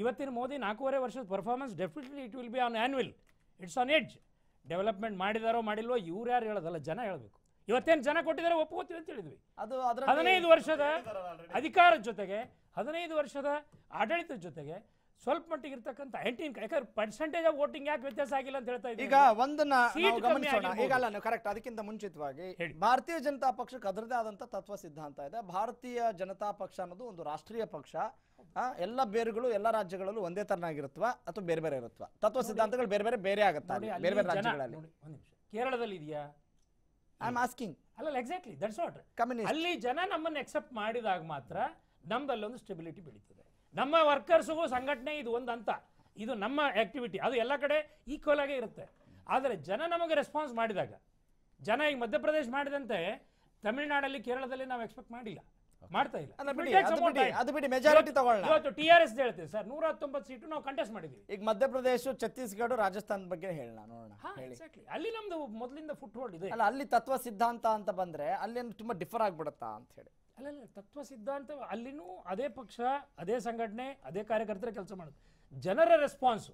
ಇವತ್ತಿನ ಮೋದಿ 4.5 ವರ್ಷದ performance definitely it will be an annual, it's on edge. Development ಮಾಡಿದಾರೋ ಮಾಡಿಲ್ವೋ ಇವ್ರು ಯಾರು ಹೇಳೋದಲ್ಲ, ಜನ ಹೇಳಬೇಕು. ಇವತ್ತೇನು ಜನ ಕೊಟ್ಟಿದ್ದಾರೆ ಒಪ್ಕೋತೀವಿ ಅಂತ ಹೇಳಿದ್ವಿ. 15 ವರ್ಷದ ಅಧಿಕಾರದ ಜೊತೆಗೆ 15 ವರ್ಷದ ಆಡಳಿತದ ಜೊತೆಗೆ ಸ್ವಲ್ಪ ಮಟ್ಟಿಗೆ ಇರ್ತಕ್ಕಂಥ 18 ಯಾಕಂದ್ರೆ ಪರ್ಸೆಂಟೇಜ್ ಆಫ್ ವೋಟಿಂಗ್ ಯಾಕೆ ವ್ಯತ್ಯಾಸ ಆಗಿಲ್ಲ ಅಂತ ಹೇಳ್ತಾ ಇದ್ದೀವಿ. ಈಗ ಒಂದನ್ನ ನಾವು ಗಮನಿಸೋಣ. ಈಗ ಅಲ್ಲ ನೀವು ಕರೆಕ್ಟ್, ಅದಕ್ಕಿಂತ ಮುಂಚಿತವಾಗಿ ಭಾರತೀಯ ಜನತಾ ಪಕ್ಷಕ್ಕೆ ಅದರದೇ ಆದಂತ ತತ್ವ ಸಿದ್ಧಾಂತ ಇದೆ. ಭಾರತೀಯ ಜನತಾ ಪಕ್ಷ ಅನ್ನೋದು ಒಂದು ರಾಷ್ಟ್ರೀಯ ಪಕ್ಷ. ಎಲ್ಲ ಬೇರುಗಳು ಎಲ್ಲ ರಾಜ್ಯಗಳಲ್ಲೂ ಒಂದೇ ತರನಾಗಿರುತ್ತವ ಅಥವಾ ಬೇರೆ ಬೇರೆ ಇರುತ್ತವ? ತತ್ವ ಸಿದ್ಧಾಂತಗಳು ಬೇರೆ ಬೇರೆ ಬೇರೆ ಆಗುತ್ತೆ ಬೇರೆ ಬೇರೆ ರಾಜ್ಯಗಳಲ್ಲಿ. ಕೇರಳದಲ್ಲಿ ಇದೆಯಾ? I am asking. ಅಲ್ಲ, ಎಕ್ಸಾಕ್ಟ್ಲಿ ದಟ್ಸ್ ವಾಟ್. ಅಲ್ಲಿ ಜನ ನಮ್ಮನ್ನು ಎಕ್ಸೆಪ್ಟ್ ಮಾಡಿದಾಗ ಮಾತ್ರ ನಮ್ದಲ್ಲೊಂದು ಸ್ಟೆಬಿಲಿಟಿ ಬೆಳೀತದೆ. ನಮ್ಮ ವರ್ಕರ್ಸ್ಗೂ ಸಂಘಟನೆ ಇದು ಒಂದು ಅಂತ, ಇದು ನಮ್ಮ ಆಕ್ಟಿವಿಟಿ, ಅದು ಎಲ್ಲ ಕಡೆ ಈಕ್ವಲ್ ಆಗೇ ಇರುತ್ತೆ. ಆದರೆ ಜನ ನಮಗೆ ರೆಸ್ಪಾನ್ಸ್ ಮಾಡಿದಾಗ, ಜನ ಈಗ ಮಧ್ಯಪ್ರದೇಶ ಮಾಡಿದಂತೆ ತಮಿಳುನಾಡಲ್ಲಿ ಕೇರಳದಲ್ಲಿ ನಾವು ಎಕ್ಸ್ಪೆಕ್ಟ್ ಮಾಡಿಲ್ಲ, ಮಾಡ್ತಾ ಇಲ್ಲ. ಅದು ಬಿಡಿ ಮೆಜಾರಿಟಿ ತಗೊಳ್ಳೋಣ. ಇವತ್ತು TRS ಹೇಳ್ತೇವೆ ಸರ್ 119 ಸೀಟು ನಾವು ಕಂಟೆಸ್ಟ್ ಮಾಡಿದ್ದೀವಿ. ಈಗ ಮಧ್ಯಪ್ರದೇಶ, ಛತ್ತೀಸ್ಗಢ, ರಾಜಸ್ಥಾನ ಬಗ್ಗೆ ಹೇಳೋಣ, ನೋಡೋಣ. ಅಲ್ಲಿ ನಮ್ದು ಮೊದಲಿಂದ ಫುಟ್ ಹೋಲ್ಡ್ ಇದೆ. ಅಲ್ಲ, ಅಲ್ಲಿ ತತ್ವ ಸಿದ್ಧಾಂತ ಅಂತ ಬಂದ್ರೆ ಅಲ್ಲಿ ತುಂಬಾ ಡಿಫರ್ ಆಗ್ಬಿಡುತ್ತಾ ಅಂತ ಹೇಳಿ. ಅಲ್ಲ, ತತ್ವ ಸಿದ್ಧಾಂತ ಅಲ್ಲಿನೂ ಅದೇ ಪಕ್ಷ, ಅದೇ ಸಂಘಟನೆ, ಅದೇ ಕಾರ್ಯಕರ್ತರ ಕೆಲಸ ಮಾಡೋದು. ಜನರ ರೆಸ್ಪಾನ್ಸ್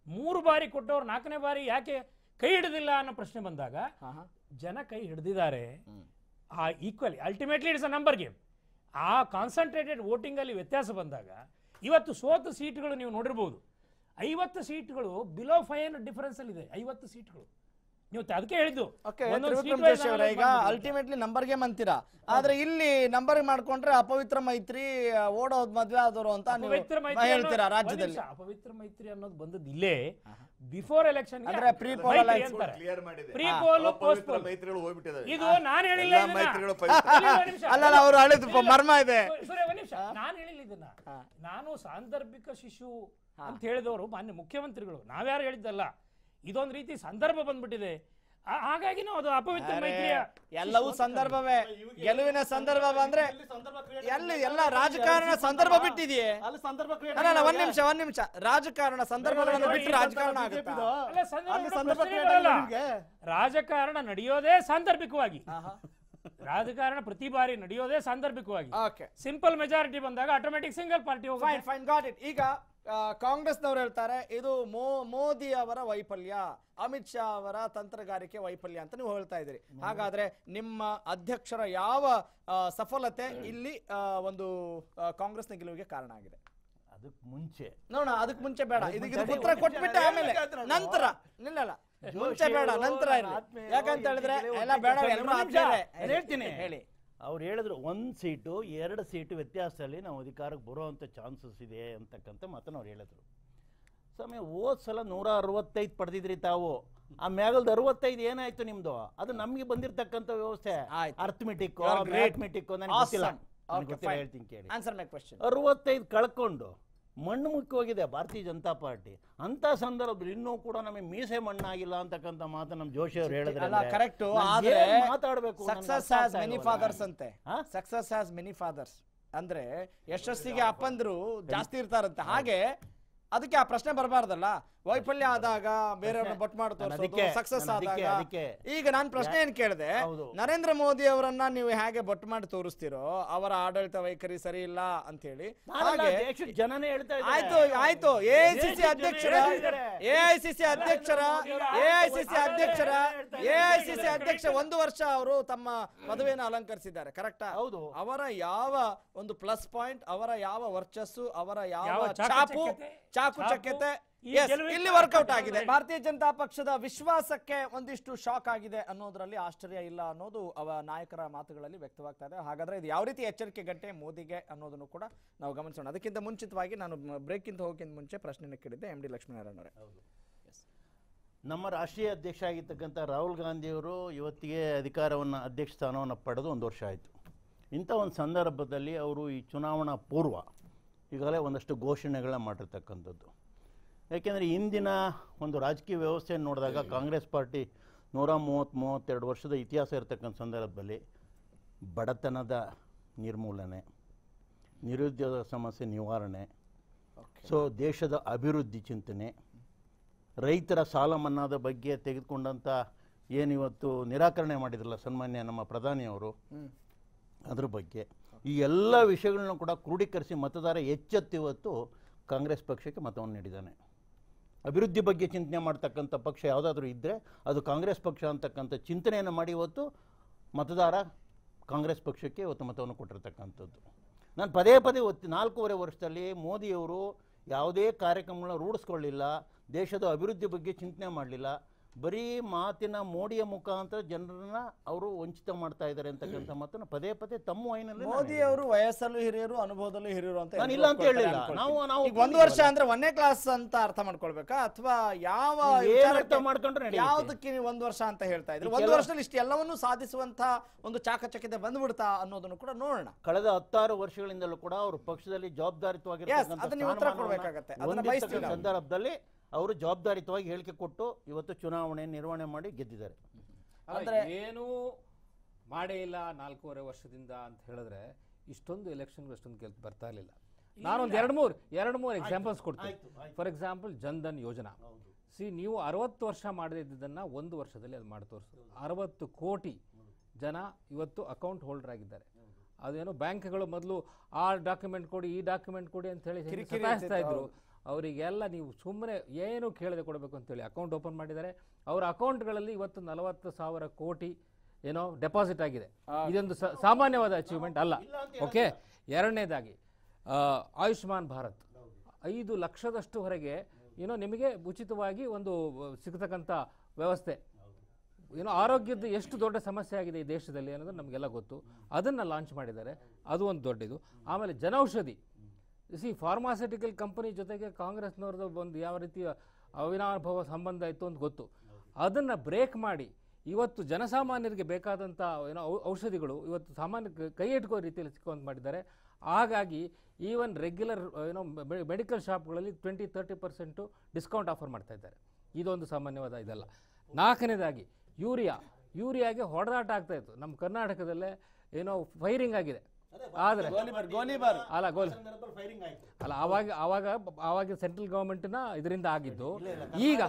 3 ಬಾರಿ ಕೊಟ್ಟವ್ರು 4ನೇ ಬಾರಿ ಯಾಕೆ ಕೈ ಹಿಡಿದಿಲ್ಲ ಅನ್ನೋ ಪ್ರಶ್ನೆ ಬಂದಾಗ ಜನ ಕೈ ಹಿಡಿದಿದ್ದಾರೆ. ಆ equally ultimately it's a number game. ಆ ಕಾನ್ಸಂಟ್ರೇಟೆಡ್ ವೋಟಿಂಗ್ ಅಲ್ಲಿ ವ್ಯತ್ಯಾಸ ಬಂದಾಗ ಇವತ್ತು ಸೋತ ಸೀಟ್ಗಳು ನೀವು ನೋಡಿರ್ಬೋದು, 50 ಸೀಟ್ಗಳು ಬಿಲೋ 500 ಡಿಫರೆನ್ಸ್ ಅಲ್ಲಿ ಇದೆ. 50 ಸೀಟ್ಗಳು ನೀವು ಅದಕ್ಕೆ ಹೇಳಿದ್ದು. ಈಗ ಅಲ್ಟಿಮೇಟ್ಲಿ ನಂಬರ್ ಗೇಮ್ ಅಂತೀರಾ, ಆದ್ರೆ ಇಲ್ಲಿ ನಂಬರ್ ಮಾಡ್ಕೊಂಡ್ರೆ ಅಪವಿತ್ರ ಮೈತ್ರಿ, ಓಡೋದ್ ಮದ್ವೆ ಆದವರು ಅಂತ ಹೇಳ್ತೀರಾ ರಾಜ್ಯದಲ್ಲಿ. ಅಪವಿತ್ರ ಮೈತ್ರಿ ಅನ್ನೋದು ಬಂದದ್ದು ಇಲ್ಲೇ ಬಿಫೋರ್ ಎಲೆಕ್ಷನ್. ಅಂದ್ರೆ ಪ್ರೀ ಪೋಲ್ ಇದು ನಾನು ಹೇಳಿಲ್ಲ, ಅಲ್ಲ ಅವರು ಹೇಳಿದ್ರು ಮರ್ಮ ಇದೆ. ನಾನು ಹೇಳಿಲ್ಲ ಇದನ್ನ. ನಾನು ಸಾಂದರ್ಭಿಕ ಶಿಶು ಅಂತ ಹೇಳಿದವರು ಮಾನ್ಯ ಮುಖ್ಯಮಂತ್ರಿಗಳು, ನಾವ್ಯಾರು ಹೇಳಿದ್ದಲ್ಲ. ಇದೊಂದು ರೀತಿ ಸಂದರ್ಭ ಬಂದ್ಬಿಟ್ಟಿದೆ, ಹಾಗಾಗಿ ನಾವು ಅದು ಅಪವಿತ್ರ ಮೈತ್ರಿಯ ಎಲ್ಲವೂ ಸಂದರ್ಭವೇ. ಗೆಲುವಿನ ಸಂದರ್ಭ ಬಂದ್ರೆ ಎಲ್ಲಿ ಎಲ್ಲ ರಾಜಕಾರಣ ಸಂದರ್ಭ ಬಿಟ್ಟಿದೆಯೇ? ಅಲ್ಲ, ಒಂದ್ ನಿಮಿಷ ರಾಜಕಾರಣ ಸಂದರ್ಭಗಳನ್ನು ಬಿಟ್ಟು ರಾಜಕಾರಣ ಆಗುತ್ತೆ. ರಾಜಕಾರಣ ನಡೆಯೋದೇ ಸಾಂದರ್ಭಿಕವಾಗಿ, ರಾಜಕಾರಣ ಪ್ರತಿ ಬಾರಿ ನಡೆಯೋದೇ ಸಾಂದರ್ಭಿಕವಾಗಿ. ಸಿಂಪಲ್ ಮೆಜಾರಿಟಿ ಬಂದಾಗ ಆಟೋಮೆಟಿಕ್ ಸಿಂಗಲ್ ಪಾರ್ಟಿ ಹೋಗುತ್ತೆ. Fine, got it. ಈಗ ಕಾಂಗ್ರೆಸ್ನವರು ಹೇಳ್ತಾರೆ ಇದು ಮೋದಿ ಅವರ ವೈಫಲ್ಯ, ಅಮಿತ್ ಶಾ ಅವರ ತಂತ್ರಗಾರಿಕೆ ವೈಫಲ್ಯ ಅಂತ ನೀವು ಹೇಳ್ತಾ ಇದ್ದೀರಿ. ಹಾಗಾದ್ರೆ ನಿಮ್ಮ ಅಧ್ಯಕ್ಷರ ಯಾವ ಸಫಲತೆ ಇಲ್ಲಿ ಒಂದು ಕಾಂಗ್ರೆಸ್ನ ಗೆಲುವಿಗೆ ಕಾರಣ ಆಗಿದೆ? ಅದಕ್ಕೆ ಮುಂಚೆ ನೋಡೋಣ, ಅದಕ್ಕೆ ಮುಂಚೆ ಬೇಡ, ಇದಕ್ಕೆ ಉತ್ತರ ಕೊಟ್ಬಿಟ್ಟೆ ಆಮೇಲೆ ನಂತರ ನಿಲ್ಲಲ್ಲ, ಮುಂಚೆ ಬೇಡ ನಂತರ ಇರಲಿ. ಯಾಕಂತ ಹೇಳಿದ್ರೆ ಎಲ್ಲ ಬೇಡ, ಹೇಳ್ತೀನಿ ಹೇಳಿ. ಅವ್ರು ಹೇಳಿದ್ರು 1 ಸೀಟು 2 ಸೀಟು ವ್ಯತ್ಯಾಸದಲ್ಲಿ ನಾವು ಅಧಿಕಾರಕ್ಕೆ ಬರೋವಂಥ ಚಾನ್ಸಸ್ ಇದೆ ಅಂತಕ್ಕಂಥ ಮಾತನ್ನು ಅವ್ರು ಹೇಳಿದ್ರು. ಸಮಯ ಹೋದ ಸಲ 165 ಪಡೆದಿದ್ರಿ ತಾವು, ಆ ಮ್ಯಾಗಲ್ದು 65 ಏನಾಯ್ತು ನಿಮ್ದು? ಅದು ನಮ್ಗೆ ಬಂದಿರತಕ್ಕಂಥ ವ್ಯವಸ್ಥೆ ಅರ್ಥಮೆಟಿಕ್ ನನಗೆ ಗೊತ್ತಿಲ್ಲ, ಹೇಳ್ತೀನಿ ಕೇಳಿ. 65 ಕಳ್ಕೊಂಡು ಮಣ್ಣು ಮುಖ್ಯವಾಗಿದೆ ಭಾರತೀಯ ಜನತಾ ಪಾರ್ಟಿ. ಅಂತ ಸಂದರ್ಭದಲ್ಲಿ ಇನ್ನೂ ಕೂಡ ನಮಗೆ ಮೀಸೆ ಮಣ್ಣಾಗಿಲ್ಲ ಅಂತಕ್ಕಂಥ ಮಾತು ನಮ್ಮ ಜೋಶಿ ಅವರು ಹೇಳಿದ್ರೆ ಮಾತಾಡಬೇಕು. ಸಕ್ಸಸ್ ಹ್ಯಾಸ್ ಮೆನಿ ಫಾದರ್ಸ್ ಅಂತೆ. ಸಕ್ಸಸ್ ಹ್ಯಾಸ್ ಮೆನಿ ಫಾದರ್ಸ್ ಅಂದ್ರೆ ಯಶಸ್ಸಿಗೆ ಅಪ್ಪಂದ್ರು ಜಾಸ್ತಿ ಇರ್ತಾರಂತೆ. ಹಾಗೆ ಅದಕ್ಕೆ ಆ ಪ್ರಶ್ನೆ ಬರಬಾರ್ದಲ್ಲ. ವೈಫಲ್ಯ ಆದಾಗ ಬೇರೆಯವ್ರನ್ನ ಬೊಟ್ಟು ಮಾಡಿ ತೋರಿಸೋದು, ಸಕ್ಸಸ್ ಆದಾಗ. ಈಗ ನಾನು ಪ್ರಶ್ನೆ ಏನ್ ಕೇಳಿದೆ, ನರೇಂದ್ರ ಮೋದಿ ಅವರನ್ನ ನೀವು ಹೇಗೆ ಬೊಟ್ಟು ಮಾಡಿ ತೋರಿಸ್ತೀರೋ ಅವರ ಆಡಳಿತ ವೈಖರಿ ಸರಿ ಇಲ್ಲ ಅಂತ ಹೇಳಿ, ಹಾಗೆ ಜನನೇ ಹೇಳ್ತಾ ಆಯ್ತು ಆಯ್ತು ಎಐಸಿಸಿ ಅಧ್ಯಕ್ಷ 1 ವರ್ಷ ಅವರು ತಮ್ಮ ಪದವಿಯನ್ನು ಅಲಂಕರಿಸಿದ್ದಾರೆ, ಕರೆಕ್ಟಾ? ಹೌದು. ಅವರ ಯಾವ ಒಂದು ಪ್ಲಸ್ ಪಾಯಿಂಟ್, ಅವರ ಯಾವ ವರ್ಚಸ್ಸು, ಅವರ ಯಾವ ಚಾಕುಚಕ್ಯತೆ ಇಲ್ಲಿ ವರ್ಕೌಟ್ ಆಗಿದೆ. ಭಾರತೀಯ ಜನತಾ ಪಕ್ಷದ ವಿಶ್ವಾಸಕ್ಕೆ ಒಂದಿಷ್ಟು ಶಾಕ್ ಆಗಿದೆ ಅನ್ನೋದ್ರಲ್ಲಿ ಆಶ್ಚರ್ಯ ಇಲ್ಲ ಅನ್ನೋದು ನಾಯಕರ ಮಾತುಗಳಲ್ಲಿ ವ್ಯಕ್ತವಾಗ್ತಾ ಇದೆ. ಹಾಗಾದ್ರೆ ಇದು ಯಾವ ರೀತಿ ಎಚ್ಚರಿಕೆ ಗಂಟೆ ಮೋದಿಗೆ ಅನ್ನೋದನ್ನು ಕೂಡ ನಾವು ಗಮನಿಸೋಣ. ಅದಕ್ಕಿಂತ ಮುಂಚಿತವಾಗಿ ನಾನು ಬ್ರೇಕ್ ಇಂದ ಹೋಗೋಕ್ಕಿಂತ ಮುಂಚೆ ಪ್ರಶ್ನೆಯನ್ನು ಕೇಳಿದ್ದೆ MD ಲಕ್ಷ್ಮೀನಾರಾಯಣ ಅವರೇ. ನಮ್ಮ ರಾಷ್ಟ್ರೀಯ ಅಧ್ಯಕ್ಷ ಆಗಿರ್ತಕ್ಕಂಥ ರಾಹುಲ್ ಗಾಂಧಿಯವರು ಇವತ್ತಿಗೆ ಅಧ್ಯಕ್ಷ ಸ್ಥಾನವನ್ನು ಪಡೆದು 1 ವರ್ಷ ಆಯಿತು. ಇಂಥ ಒಂದು ಸಂದರ್ಭದಲ್ಲಿ ಅವರು ಈ ಚುನಾವಣಾ ಪೂರ್ವ ಈಗಾಗಲೇ ಒಂದಷ್ಟು ಘೋಷಣೆಗಳನ್ನ ಮಾಡಿರ್ತಕ್ಕಂಥದ್ದು. ಯಾಕೆಂದರೆ ಇಂದಿನ ಒಂದು ರಾಜಕೀಯ ವ್ಯವಸ್ಥೆಯನ್ನು ನೋಡಿದಾಗ ಕಾಂಗ್ರೆಸ್ ಪಾರ್ಟಿ 132 ವರ್ಷದ ಇತಿಹಾಸ ಇರತಕ್ಕಂಥ ಸಂದರ್ಭದಲ್ಲಿ ಬಡತನದ ನಿರ್ಮೂಲನೆ, ನಿರುದ್ಯೋಗ ಸಮಸ್ಯೆ ನಿವಾರಣೆ, ಸೊ ದೇಶದ ಅಭಿವೃದ್ಧಿ ಚಿಂತನೆ, ರೈತರ ಸಾಲ ಮನ್ನಾದ ಬಗ್ಗೆ ತೆಗೆದುಕೊಂಡಂಥ ಏನಿವತ್ತು ನಿರಾಕರಣೆ ಮಾಡಿದ್ರಲ್ಲ ಸನ್ಮಾನ್ಯ ನಮ್ಮ ಪ್ರಧಾನಿಯವರು, ಅದ್ರ ಬಗ್ಗೆ ಈ ಎಲ್ಲ ವಿಷಯಗಳನ್ನ ಕೂಡ ಕ್ರೋಢೀಕರಿಸಿ ಮತದಾರ ಎಚ್ಚೆತ್ತು ಇವತ್ತು ಕಾಂಗ್ರೆಸ್ ಪಕ್ಷಕ್ಕೆ ಮತವನ್ನು ನೀಡಿದ್ದಾನೆ. ಅಭಿವೃದ್ಧಿ ಬಗ್ಗೆ ಚಿಂತನೆ ಮಾಡ್ತಕ್ಕಂಥ ಪಕ್ಷ ಯಾವುದಾದ್ರೂ ಇದ್ದರೆ ಅದು ಕಾಂಗ್ರೆಸ್ ಪಕ್ಷ ಅಂತಕ್ಕಂಥ ಚಿಂತನೆಯನ್ನು ಮಾಡಿ ಇವತ್ತು ಮತದಾರ ಕಾಂಗ್ರೆಸ್ ಪಕ್ಷಕ್ಕೆ ಇವತ್ತು ಮತವನ್ನು ಕೊಟ್ಟಿರ್ತಕ್ಕಂಥದ್ದು. ನಾನು ಪದೇ ಪದೇ 4.5 ವರ್ಷದಲ್ಲಿ ಮೋದಿಯವರು ಯಾವುದೇ ಕಾರ್ಯಕ್ರಮಗಳನ್ನ ರೂಢಿಸ್ಕೊಳ್ಳಿಲ್ಲ, ದೇಶದ ಅಭಿವೃದ್ಧಿ ಬಗ್ಗೆ ಚಿಂತನೆ ಮಾಡಲಿಲ್ಲ, ಬರೀ ಮಾತಿನ ಮೋಡಿಯ ಮುಖಾಂತರ ಜನರನ್ನ ಅವರು ವಂಚಿತ ಮಾಡ್ತಾ ಇದ್ದಾರೆ ಅಂತಕ್ಕಂಥ ಮಾತನ್ನು ಪದೇ ಪದೇ ತಮ್ಮ ವಾಯಿನಲ್ಲಿ. ಮೋದಿ ಅವರು ವಯಸ್ಸಲ್ಲೂ ಹಿರಿಯರು, ಅನುಭವದಲ್ಲೂ ಹಿರಿಯರು ಅಂತ ನಾನು ಇಲ್ಲ ಅಂತ ಹೇಳಿಲ್ಲ. ನಾವು 1 ವರ್ಷ ಅಂದ್ರೆ 1ನೇ ಕ್ಲಾಸ್ ಅಂತ ಅರ್ಥ ಮಾಡ್ಕೊಳ್ಬೇಕಾ ಅಥವಾ ಯಾವ ಅರ್ಥ ಮಾಡ್ಕೊಂಡ್ರೆ ಯಾವ್ದಕ್ಕೆ ನೀವು 1 ವರ್ಷ ಅಂತ ಹೇಳ್ತಾ ಇದ್ರೆ 1 ವರ್ಷದಲ್ಲಿ ಇಷ್ಟು ಎಲ್ಲವನ್ನೂ ಸಾಧಿಸುವಂತ ಒಂದು ಚಾಕಚಕ್ಯತೆ ಬಂದ್ಬಿಡ್ತಾ ಅನ್ನೋದನ್ನು ಕೂಡ ನೋಡೋಣ. ಕಳೆದ 16 ವರ್ಷಗಳಿಂದಲೂ ಕೂಡ ಅವರು ಪಕ್ಷದಲ್ಲಿ ಜವಾಬ್ದಾರಿತವಾಗಿರ್ತಕ್ಕಂಥ ಸಂದರ್ಭದಲ್ಲಿ ಅವರು ಜವಾಬ್ದಾರಿತವಾಗಿ ಹೇಳಿಕೆ ಕೊಟ್ಟು ಇವತ್ತು ಚುನಾವಣೆ ನಿರ್ವಹಣೆ ಮಾಡಿ ಗೆದ್ದಿದ್ದಾರೆ. ಅಂದ್ರೆ ಏನು ಮಾಡೇ ಇಲ್ಲ 4.5 ವರ್ಷದಿಂದ ಅಂತ ಹೇಳಿದ್ರೆ ಇಷ್ಟೊಂದು ಎಲೆಕ್ಷನ್ ಅಷ್ಟೊಂದು ಬರ್ತಾ ಇರಲಿಲ್ಲ. ನಾನೊಂದು ಎರಡು ಮೂರು ಎಕ್ಸಾಂಪಲ್ಸ್ ಕೊಡ್ತೀನಿ. ಫಾರ್ ಎಕ್ಸಾಂಪಲ್ ಜನ್ಧನ್ ಯೋಜನಾ. ನೀವು 60 ವರ್ಷ ಮಾಡದೇ ಇದ್ದದನ್ನ 1 ವರ್ಷದಲ್ಲಿ ಅದು ಮಾಡಿ ತೋರಿಸಿದ್ರು. 60 ಕೋಟಿ ಜನ ಇವತ್ತು ಅಕೌಂಟ್ ಹೋಲ್ಡರ್ ಆಗಿದ್ದಾರೆ. ಅದೇನೋ ಬ್ಯಾಂಕ್ಗಳು ಮೊದಲು ಆ ಡಾಕ್ಯುಮೆಂಟ್ ಕೊಡಿ ಈ ಡಾಕ್ಯುಮೆಂಟ್ ಕೊಡಿ ಅಂತ ಹೇಳಿ ಸತಾಯಿಸ್ತಾ ಇದ್ರು. ಅವರಿಗೆಲ್ಲ ನೀವು ಸುಮ್ಮನೆ ಏನು ಕೇಳದೆ ಕೊಡಬೇಕು ಅಂತೇಳಿ ಅಕೌಂಟ್ ಓಪನ್ ಮಾಡಿದ್ದಾರೆ. ಅವರ ಅಕೌಂಟ್ಗಳಲ್ಲಿ ಇವತ್ತು 40,000 ಕೋಟಿ ಏನೋ ಡೆಪಾಸಿಟ್ ಆಗಿದೆ. ಇದೊಂದು ಸಾಮಾನ್ಯವಾದ ಅಚೀವ್ಮೆಂಟ್ ಅಲ್ಲ. ಓಕೆ, ಎರಡನೇದಾಗಿ ಆಯುಷ್ಮಾನ್ ಭಾರತ್ 5 ಲಕ್ಷದಷ್ಟುವರೆಗೆ ಏನೋ ನಿಮಗೆ ಉಚಿತವಾಗಿ ಒಂದು ಸಿಗತಕ್ಕಂಥ ವ್ಯವಸ್ಥೆ. ಏನೋ ಆರೋಗ್ಯದ ಎಷ್ಟು ದೊಡ್ಡ ಸಮಸ್ಯೆ ಆಗಿದೆ ಈ ದೇಶದಲ್ಲಿ ಅನ್ನೋದು ನಮಗೆಲ್ಲ ಗೊತ್ತು. ಅದನ್ನು ಲಾಂಚ್ ಮಾಡಿದ್ದಾರೆ, ಅದು ಒಂದು ದೊಡ್ಡದು. ಆಮೇಲೆ ಜನೌಷಧಿ. ಫಾರ್ಮಾಸ್ಯೂಟಿಕಲ್ ಕಂಪನಿ ಜೊತೆಗೆ ಕಾಂಗ್ರೆಸ್ನವ್ರದ್ದು ಒಂದು ಯಾವ ರೀತಿಯ ಅವಿನಾಭಾವ ಸಂಬಂಧ ಇತ್ತು ಅಂತ ಗೊತ್ತು. ಅದನ್ನು ಬ್ರೇಕ್ ಮಾಡಿ ಇವತ್ತು ಜನಸಾಮಾನ್ಯರಿಗೆ ಬೇಕಾದಂಥ ಏನೋ ಔಷಧಿಗಳು ಇವತ್ತು ಸಾಮಾನ್ಯ ಕೈ ಇಟ್ಕೋ ರೀತಿಯಲ್ಲಿ ಸಿಕ್ಕುವಂತ ಮಾಡಿದ್ದಾರೆ. ಹಾಗಾಗಿ ಈವನ್ ರೆಗ್ಯುಲರ್ ಏನೋ ಮೆಡಿಕಲ್ ಶಾಪ್ಗಳಲ್ಲಿ 20-30% ಡಿಸ್ಕೌಂಟ್ ಆಫರ್ ಮಾಡ್ತಾ ಇದ್ದಾರೆ. ಇದೊಂದು ಸಾಮಾನ್ಯವಾದ ಇದಲ್ಲ. 4ನೇದಾಗಿ ಯೂರಿಯಾಗೆ ಹೊಡೆದಾಟ ಆಗ್ತಾ ಇತ್ತು. ನಮ್ಮ ಕರ್ನಾಟಕದಲ್ಲೇ ಏನೋ ಫೈರಿಂಗ್ ಆಗಿದೆ. ಆದ್ರೆ ಅಲ್ಲ ಅವಾಗ ಸೆಂಟ್ರಲ್ ಗವರ್ಮೆಂಟ್ ಇದರಿಂದ ಆಗಿದ್ದು. ಈಗ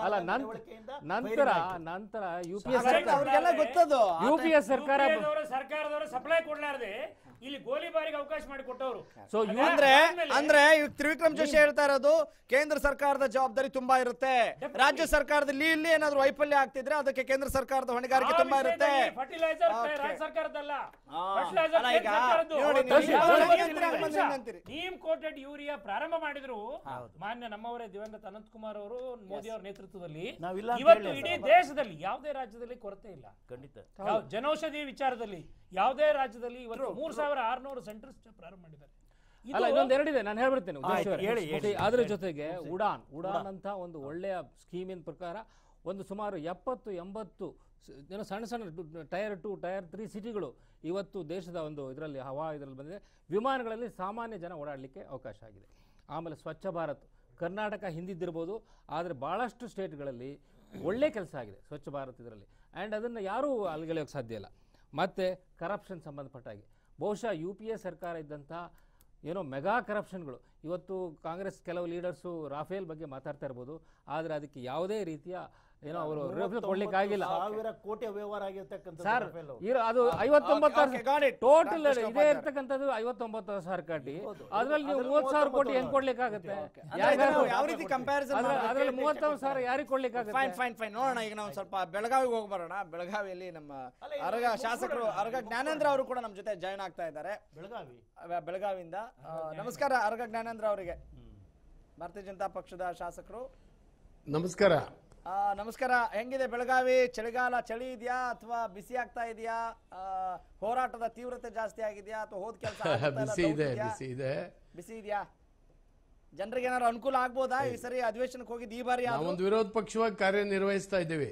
ಅಲ್ಲ ನಂತರ ಯುಪಿಎ ಸರ್ಕಾರದವರು ಸಪ್ಲೈ ಕೊಡ್ಲಾರ್ದೆ ಇಲ್ಲಿ ಗೋಲಿಬಾರಿಗೆ ಅವಕಾಶ ಮಾಡಿ ಕೊಟ್ಟವರು. ಸೊ ಅಂದ್ರೆ ತ್ರಿವಿಕ್ರಮ್ ಜೋಶಿ ಹೇಳ್ತಾ ಇರೋದು ಕೇಂದ್ರ ಸರ್ಕಾರದ ಜವಾಬ್ದಾರಿ ತುಂಬಾ ಇರುತ್ತೆ. ರಾಜ್ಯ ಸರ್ಕಾರದಲ್ಲಿ ಇಲ್ಲಿ ಏನಾದ್ರು ವೈಫಲ್ಯ ಆಗ್ತಿದ್ರೆ ಅದಕ್ಕೆ ಕೇಂದ್ರ ಸರ್ಕಾರದ ಹೊಣೆಗಾರಿಕೆ ತುಂಬಾ ಇರುತ್ತೆ. ಟೀಮ್ ಕೋಟೆಡ್ ಯೂರಿಯಾ ಪ್ರಾರಂಭ ಮಾಡಿದ್ರು ಮಾನ್ಯ ನಮ್ಮವರೇ ದಿವಂಗತ ಅನಂತಕುಮಾರ್ ಅವರು, ಮೋದಿ ಅವರ ನೇತೃತ್ವದಲ್ಲಿ. ಇವತ್ತು ಇಡೀ ದೇಶದಲ್ಲಿ ಯಾವುದೇ ರಾಜ್ಯದಲ್ಲಿ ಕೊರತೆ ಇಲ್ಲ. ಖಂಡಿತ ಜನೌಷಧಿ ವಿಚಾರದಲ್ಲಿ ಯಾವುದೇ ರಾಜ್ಯದಲ್ಲಿ ಇವತ್ತು 3,600 ಸೆಂಟರ್ಸ್ ಪ್ರಾರಂಭ ಮಾಡಿದ್ದಾರೆ. ಅಲ್ಲ, ಇನ್ನೊಂದು ಎರಡಿದೆ, ನಾನು ಹೇಳ್ಬಿಡ್ತೇನೆ. ಅದ್ರ ಜೊತೆಗೆ ಉಡಾನ್ ಅಂತ ಒಂದು ಒಳ್ಳೆಯ ಸ್ಕೀಮಿನ ಪ್ರಕಾರ ಒಂದು ಸುಮಾರು 70-80 ಏನೋ ಸಣ್ಣ ಟೈರ್ 2 ಟೈರ್ 3 ಸಿಟಿಗಳು ಇವತ್ತು ದೇಶದ ಒಂದು ಇದರಲ್ಲಿ ಇದರಲ್ಲಿ ಬಂದಿದೆ. ವಿಮಾನಗಳಲ್ಲಿ ಸಾಮಾನ್ಯ ಜನ ಓಡಾಡಲಿಕ್ಕೆ ಅವಕಾಶ ಆಗಿದೆ. ಆಮೇಲೆ ಸ್ವಚ್ಛ ಭಾರತ್, ಕರ್ನಾಟಕ ಹಿಂದಿದ್ದಿರ್ಬೋದು, ಆದರೆ ಭಾಳಷ್ಟು ಸ್ಟೇಟ್ಗಳಲ್ಲಿ ಒಳ್ಳೆ ಕೆಲಸ ಆಗಿದೆ ಸ್ವಚ್ಛ ಭಾರತ್ ಇದರಲ್ಲಿ. ಆ್ಯಂಡ್ ಅದನ್ನು ಯಾರೂ ಅಲ್ಲಿಗೆಳೆಯೋಕ್ಕೆ ಸಾಧ್ಯ ಇಲ್ಲ. ಮತ್ತು ಕರಪ್ಷನ್ ಸಂಬಂಧಪಟ್ಟಾಗಿ ಬಹುಶಃ UPA ಸರ್ಕಾರ ಇದ್ದಂಥ ಏನೋ ಮೆಗಾ ಕರಪ್ಷನ್ಗಳು ಇವತ್ತು ಕಾಂಗ್ರೆಸ್ ಕೆಲವು ಲೀಡರ್ಸು ರಾಫೇಲ್ ಬಗ್ಗೆ ಮಾತಾಡ್ತಾ ಇರ್ಬೋದು, ಆದರೆ ಅದಕ್ಕೆ ಯಾವುದೇ ರೀತಿಯ ಏನೋ ಅವರು ಕೊಡ್ಲಿಕ್ಕೆ ಆಗಿಲ್ಲ. 1,000 ಕೋಟಿ ವ್ಯವಹಾರ ಆಗಿರ್ತಕ್ಕಂಥ ಸರ್, ಅದು 59 ಟೋಟಲ್ ಇದೇ ಇರ್ತಕ್ಕಂಥದ್ದು 59,000 ಕೋಟಿ. ಅದ್ರಲ್ಲಿ ನೀವು 30,000 ಕೋಟಿ ಹೆಂಗ್ ಕೊಡ್ಲಿಕ್ಕಾಗತ್ತೆ? ಅದ್ರಲ್ಲಿ 30,000 ಯಾರಿಗೆ ಕೊಡ್ಲಿಕ್ಕಾಗತ್ತೆ? ಫೈನ್ ನೋಡೋಣ. ಈಗ ನಾವು ಸ್ವಲ್ಪ ಬೆಳಗಾವಿಗೆ ಹೋಗಿ ಬರೋಣ. ಬೆಳಗಾವಿಯಲ್ಲಿ ನಮ್ಮ ಶಾಸಕರು ಅರಗ ಜ್ಞಾನೇಂದ್ರ ಅವರು ಕೂಡ ನಮ್ಮ ಜೊತೆ ಜಾಯ್ನ್ ಆಗ್ತಾ ಇದ್ದಾರೆ ಬೆಳಗಾವಿಯಿಂದ. ನಮಸ್ಕಾರ ಅರಗ ಜ್ಞಾನೇಂದ್ರ ಅವರಿಗೆ, ಭಾರತೀಯ ಜನತಾ ಪಕ್ಷದ ಶಾಸಕರು. ನಮಸ್ಕಾರ. ನಮಸ್ಕಾರ. ಹೆಂಗಿದೆ ಬೆಳಗಾವಿ? ಚಳಿ ಇದೆಯಾ ಅಥವಾ ಬಿಸಿ ಆಗ್ತಾ ಇದೆಯಾ? ಹೋರಾಟದ ತೀವ್ರತೆ ಜಾಸ್ತಿ ಆಗಿದೆಯಾ ಅಥವಾ ಹೋದ ಕೆಲಸ ಬಿಸಿ ಇದೆಯಾ? ಜನರಿಗೆ ಏನಾದ್ರು ಅನುಕೂಲ ಆಗ್ಬೋದಾ? ಈ ಸರಿ ಅಧಿವೇಶನಕ್ಕೆ ಹೋಗಿದ್ದು ಈ ಬಾರಿ ಒಂದು ವಿರೋಧ ಪಕ್ಷವಾಗಿ ಕಾರ್ಯನಿರ್ವಹಿಸ್ತಾ ಇದ್ದೇವೆ.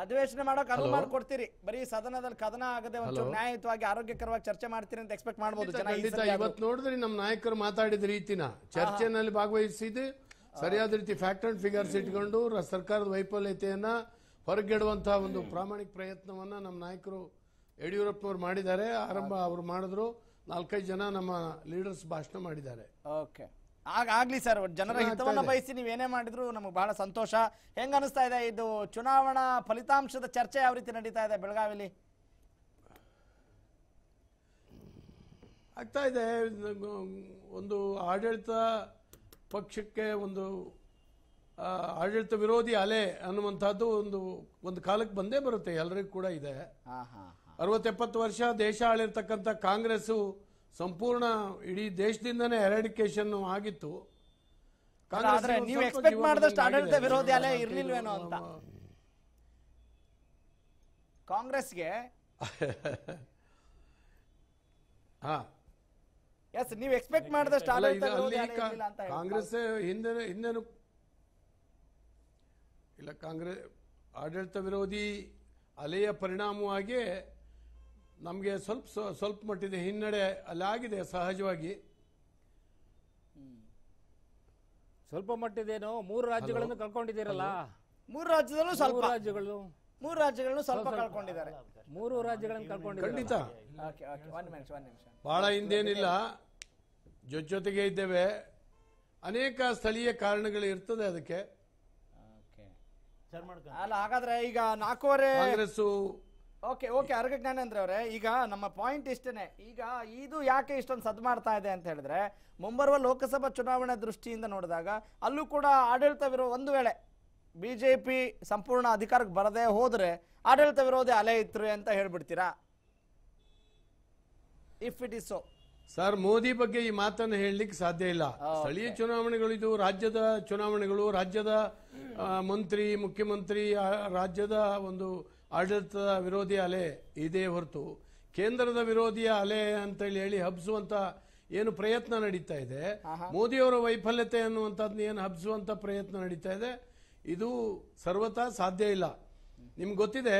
ಅಧಿವೇಶನ ಮಾಡೋಕೆ ಅನುವು ಮಾಡಿಕೊಡ್ತೀರಿ? ಬರೀ ಸದನದಲ್ಲಿ ಕದನ ಆಗದೆ ಒಂಚೂರು ನ್ಯಾಯಯುತವಾಗಿ ಆರೋಗ್ಯಕರವಾಗಿ ಚರ್ಚೆ ಮಾಡ್ತೀರಿ ಅಂತ ಎಕ್ಸ್ಪೆಕ್ಟ್ ಮಾಡಬಹುದು ಜನ. ಇವತ್ತು ನೋಡಿದ್ರಿ ನಮ್ಮ ನಾಯಕರು ಮಾತಾಡಿದ ರೀತಿನ ಚರ್ಚೆನಲ್ಲಿ ಭಾಗವಹಿಸಿದ್ದು ಸರಿಯಾದ ರೀತಿ ಫ್ಯಾಕ್ಟ್ ಅಂಡ್ ಫಿಗರ್ಸ್ ಇಟ್ಕೊಂಡು ಸರ್ಕಾರದ ವೈಫಲ್ಯತೆಯನ್ನ ಹೊರಗೆಡುವಂತಹ ಒಂದು ಪ್ರಾಮಾಣಿಕ ಪ್ರಯತ್ನವನ್ನ ನಮ್ಮ ನಾಯಕರು ಯಡಿಯೂರಪ್ಪನವರು ಮಾಡಿದ್ದಾರೆ. ಆರಂಭ ಅವರು ಮಾಡಿದ್ರು, 4-5 ಜನ ನಮ್ಮ ಲೀಡರ್ಸ್ ಭಾಷಣ ಮಾಡಿದ್ದಾರೆ. ಓಕೆ, ಆಗ್ಲಿ ಸರ್. ಜನರ ಹಿತವನ್ನ ಬಯಸಿ ನೀವೇನೇ ಮಾಡಿದ್ರು ನಮಗೆ ಬಹಳ ಸಂತೋಷ. ಹೆಂಗ ಅನಿಸ್ತಾ ಇದೆ ಇದು ಚುನಾವಣಾ ಫಲಿತಾಂಶದ ಚರ್ಚೆ ಯಾವ ರೀತಿ ನಡೀತಾ ಇದೆ ಬೆಳಗಾವಿಲಿ? ಆಗ್ತಾ ಇದೆ. ಒಂದು ಆಡಳಿತ ಪಕ್ಷಕ್ಕೆ ಒಂದು ಆಡಳಿತ ವಿರೋಧಿ ಅಲೆ ಅನ್ನುವಂಥದ್ದು ಒಂದು ಕಾಲಕ್ಕೆ ಬಂದೇ ಬರುತ್ತೆ, ಎಲ್ಲರಿಗೂ ಕೂಡ ಇದೆ. 60-70 ವರ್ಷ ದೇಶ ಆಳಿರ್ತಕ್ಕಂಥ ಕಾಂಗ್ರೆಸ್ಸು ಸಂಪೂರ್ಣ ಇಡೀ ದೇಶದಿಂದನೇ ಎರಾಡಿಕೇಶನ್ ಆಗಿತ್ತು. ನೀವು ಎಕ್ಸ್ಪೆಕ್ಟ್ ಮಾಡಿದಷ್ಟು ಆಡಳಿತ ವಿರೋಧಿ ಅಲೆ ಇರ್ಲಿಲ್ವೇನೋ ಅಂತ ಕಾಂಗ್ರೆಸ್ಗೆ. ಎಸ್, ನೀವು ಎಕ್ಸ್ಪೆಕ್ಟ್ ಮಾಡಿದಷ್ಟು ಆಡಳಿತ ವಿರೋಧಿ ಅಲೆ ಇರ್ಲಿಲ್ಲ ಅಂತ ಕಾಂಗ್ರೆಸ್ ಹಿಂದೆನೂ ಇಲ್ಲ. ಕಾಂಗ್ರೆಸ್ ಆಡಳಿತ ವಿರೋಧಿ ಅಲೆಯ ಪರಿಣಾಮವಾಗಿ ನಮಗೆ ಸ್ವಲ್ಪ ಮಟ್ಟಿದ ಹಿನ್ನಡೆ ಅಲ್ಲಿ ಆಗಿದೆ ಸಹಜವಾಗಿ. ಸ್ವಲ್ಪ ಮಟ್ಟಿದೇನೋ 3 ರಾಜ್ಯಗಳನ್ನು ಕಳ್ಕೊಂಡಿದ್ದೀರಲ್ಲ. 3 ರಾಜ್ಯದಲ್ಲೂ ಸ್ವಲ್ಪ ರಾಜ್ಯಗಳು 3 ರಾಜ್ಯಗಳನ್ನು ಸ್ವಲ್ಪ ಕಳ್ಕೊಂಡಿದ್ದಾರೆ. 3 ರಾಜ್ಯಗಳನ್ನು ಕಳ್ಕೊಂಡಿದ್ದಾರೆ. ಖಂಡಿತ ಒಂದು ನಿಮಿಷ ಬಹಳ ಹಿಂದೇನಿಲ್ಲ, ಜೊತೆಗೆ ಇದ್ದೇವೆ. ಅನೇಕ ಸ್ಥಳೀಯ ಕಾರಣಗಳು ಇರ್ತದೆ ಅದಕ್ಕೆ. ಅಲ್ಲ, ಹಾಗಾದ್ರೆ ಈಗ 4.5 ಕಾಂಗ್ರೆಸ್ ಓಕೆ ಅರ್ಗ ಜ್ಞಾನೇಂದ್ರ ಅವರೇ, ಈಗ ನಮ್ಮ ಪಾಯಿಂಟ್ ಇಷ್ಟೇನೆ. ಈಗ ಇದು ಯಾಕೆ ಇಷ್ಟೊಂದು ಸದ್ ಮಾಡ್ತಾ ಇದೆ ಅಂತ ಹೇಳಿದ್ರೆ, ಮುಂಬರುವ ಲೋಕಸಭಾ ಚುನಾವಣೆ ದೃಷ್ಟಿಯಿಂದ ನೋಡಿದಾಗ ಅಲ್ಲೂ ಕೂಡ ಆಡಳಿತವಿರೋ, ಒಂದು ವೇಳೆ ಬಿಜೆಪಿ ಸಂಪೂರ್ಣ ಅಧಿಕಾರಕ್ಕೆ ಬರದೇ ಹೋದ್ರೆ ಆಡಳಿತ ವಿರೋಧಿ ಅಲೆ ಇತ್ತು ಅಂತ ಹೇಳ್ಬಿಡ್ತೀರಾ? If it is so sir, Modi ಬಗ್ಗೆ ಈ ಮಾತನ್ನು ಹೇಳಲಿಕ್ಕೆ ಸಾಧ್ಯ ಇಲ್ಲ. ಸ್ಥಳೀಯ ಚುನಾವಣೆಗಳು, ಇದು ರಾಜ್ಯದ ಚುನಾವಣೆಗಳು. ರಾಜ್ಯದ ಮಂತ್ರಿ, ಮುಖ್ಯಮಂತ್ರಿ, ರಾಜ್ಯದ ಒಂದು ಆಡಳಿತದ ವಿರೋಧಿ ಅಲೆ ಇದೇ ಹೊರತು ಕೇಂದ್ರದ ವಿರೋಧಿಯ ಅಲೆ ಅಂತೇಳಿ ಹೇಳಿ ಹಬ್ಸುವಂತ ಏನು ಪ್ರಯತ್ನ ನಡೀತಾ ಇದೆ, ಮೋದಿಯವರ ವೈಫಲ್ಯತೆ ಅನ್ನುವಂಥದ್ದನ್ನ ಏನು ಹಬ್ಸುವಂತ ಪ್ರಯತ್ನ ನಡೀತಾ ಇದೆ, ಇದು ಸರ್ವತಾ ಸಾಧ್ಯ ಇಲ್ಲ. ನಿಮ್ಗೆ ಗೊತ್ತಿದೆ,